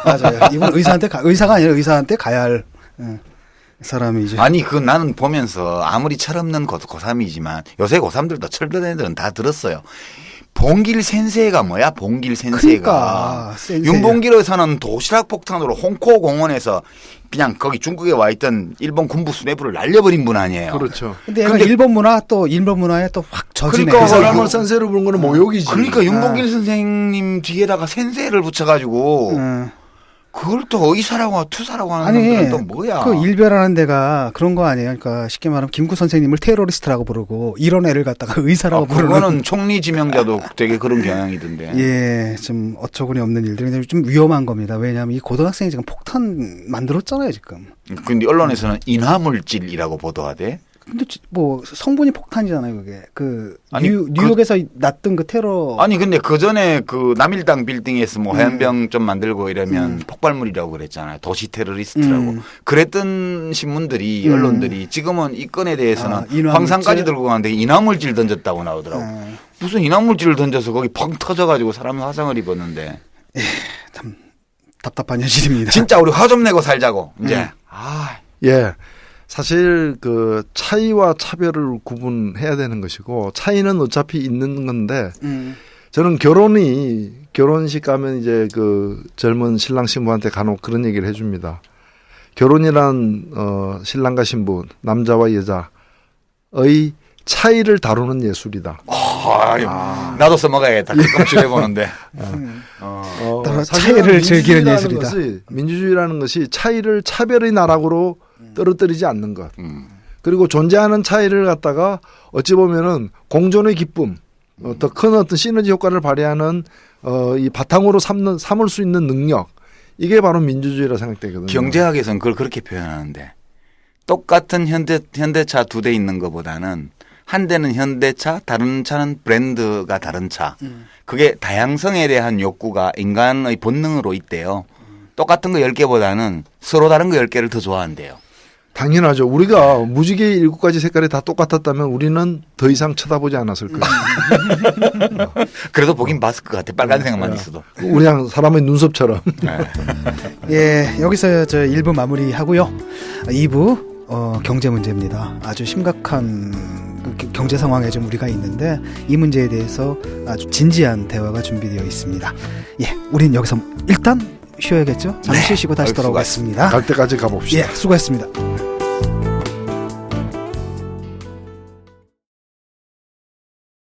맞아요. 이건 의사가 아니라 의사한테 가야 할 사람이죠. 아니 나는 보면서 아무리 철없는 고3이지만 요새 고3들도 철든 애들은 다 들었어요. 봉길 센세가 뭐야? 봉길 센세가. 그러니까, 윤봉길에서는 도시락 폭탄으로 홍코 공원에서 그냥 거기 중국에 와 있던 일본 군부 수뇌부를 날려버린 분 아니에요. 그렇죠. 근데 일본 문화에 또 확 젖이네. 그러니까 그 사람을 센세로 부른 거는 모욕이지. 그러니까 윤봉길 선생님 뒤에다가 센세를 붙여가지고 그걸 또 의사라고 투사라고 하는 놈들은 또 뭐야? 그 일별하는 데가 그런 거 아니에요? 그러니까 쉽게 말하면 김구 선생님을 테러리스트라고 부르고 이런 애를 갖다가 의사라고 부르는. 그거는 총리 지명자도 되게 그런 경향이던데. 예, 좀 어처구니 없는 일들이 좀 위험한 겁니다. 왜냐하면 이 고등학생이 지금 폭탄 만들었잖아요, 지금. 근데 언론에서는 인화물질이라고 보도하대. 근데 뭐 성분이 폭탄이잖아요, 그게. 아니, 뉴욕에서 났던 그 테러. 아니 근데 그 전에 그 남일당 빌딩에서 뭐 해안병 좀 만들고 이러면 폭발물이라고 그랬잖아요. 도시 테러리스트라고. 그랬던 신문들이 언론들이 지금은 이 건에 대해서는 황산까지 들고 가는데 인화물질 던졌다고 나오더라고. 무슨 인화물질을 던져서 거기 펑 터져가지고 사람이 화상을 입었는데. 참 답답한 현실입니다. 진짜 우리 화 좀 내고 살자고 이제. 예. 사실 그 차이와 차별을 구분해야 되는 것이고 차이는 어차피 있는 건데 저는 결혼식 가면 이제 그 젊은 신랑 신부한테 간혹 그런 얘기를 해줍니다. 결혼이란 신랑과 신부 남자와 여자의 차이를 다루는 예술이다. 나도 써먹어야겠다. 가끔 줄여보는데. 차이를 즐기는 예술이다. 민주주의라는 것이 차이를 차별의 나락으로 떨어뜨리지 않는 것. 그리고 존재하는 차이를 갖다가 어찌 보면은 공존의 기쁨, 더 큰 어떤 시너지 효과를 발휘하는 이 바탕으로 삼을 수 있는 능력, 이게 바로 민주주의라 생각되거든요. 경제학에서는 그걸 그렇게 표현하는데 똑같은 현대차 2대 있는 것보다는 한 대는 현대차, 다른 차는 브랜드가 다른 차. 그게 다양성에 대한 욕구가 인간의 본능으로 있대요. 똑같은 거 10개보다는 서로 다른 거 10개를 더 좋아한대요. 당연하죠. 우리가 무지개 7가지 색깔이 다 똑같았다면 우리는 더 이상 쳐다보지 않았을 거예요. 그래도 보긴 봤을 것 같아. 빨간색만 있어도. 우리 사람의 눈썹처럼. 네. 예, 여기서 저 1부 마무리하고요. 2부 경제 문제입니다. 아주 심각한 경제 상황에 좀 우리가 있는데 이 문제에 대해서 아주 진지한 대화가 준비되어 있습니다. 예, 우린 여기서 일단 쉬어야겠죠? 잠시 쉬고 다시 돌아오겠습니다. 갈 때까지 가봅시다. 예, 수고했습니다.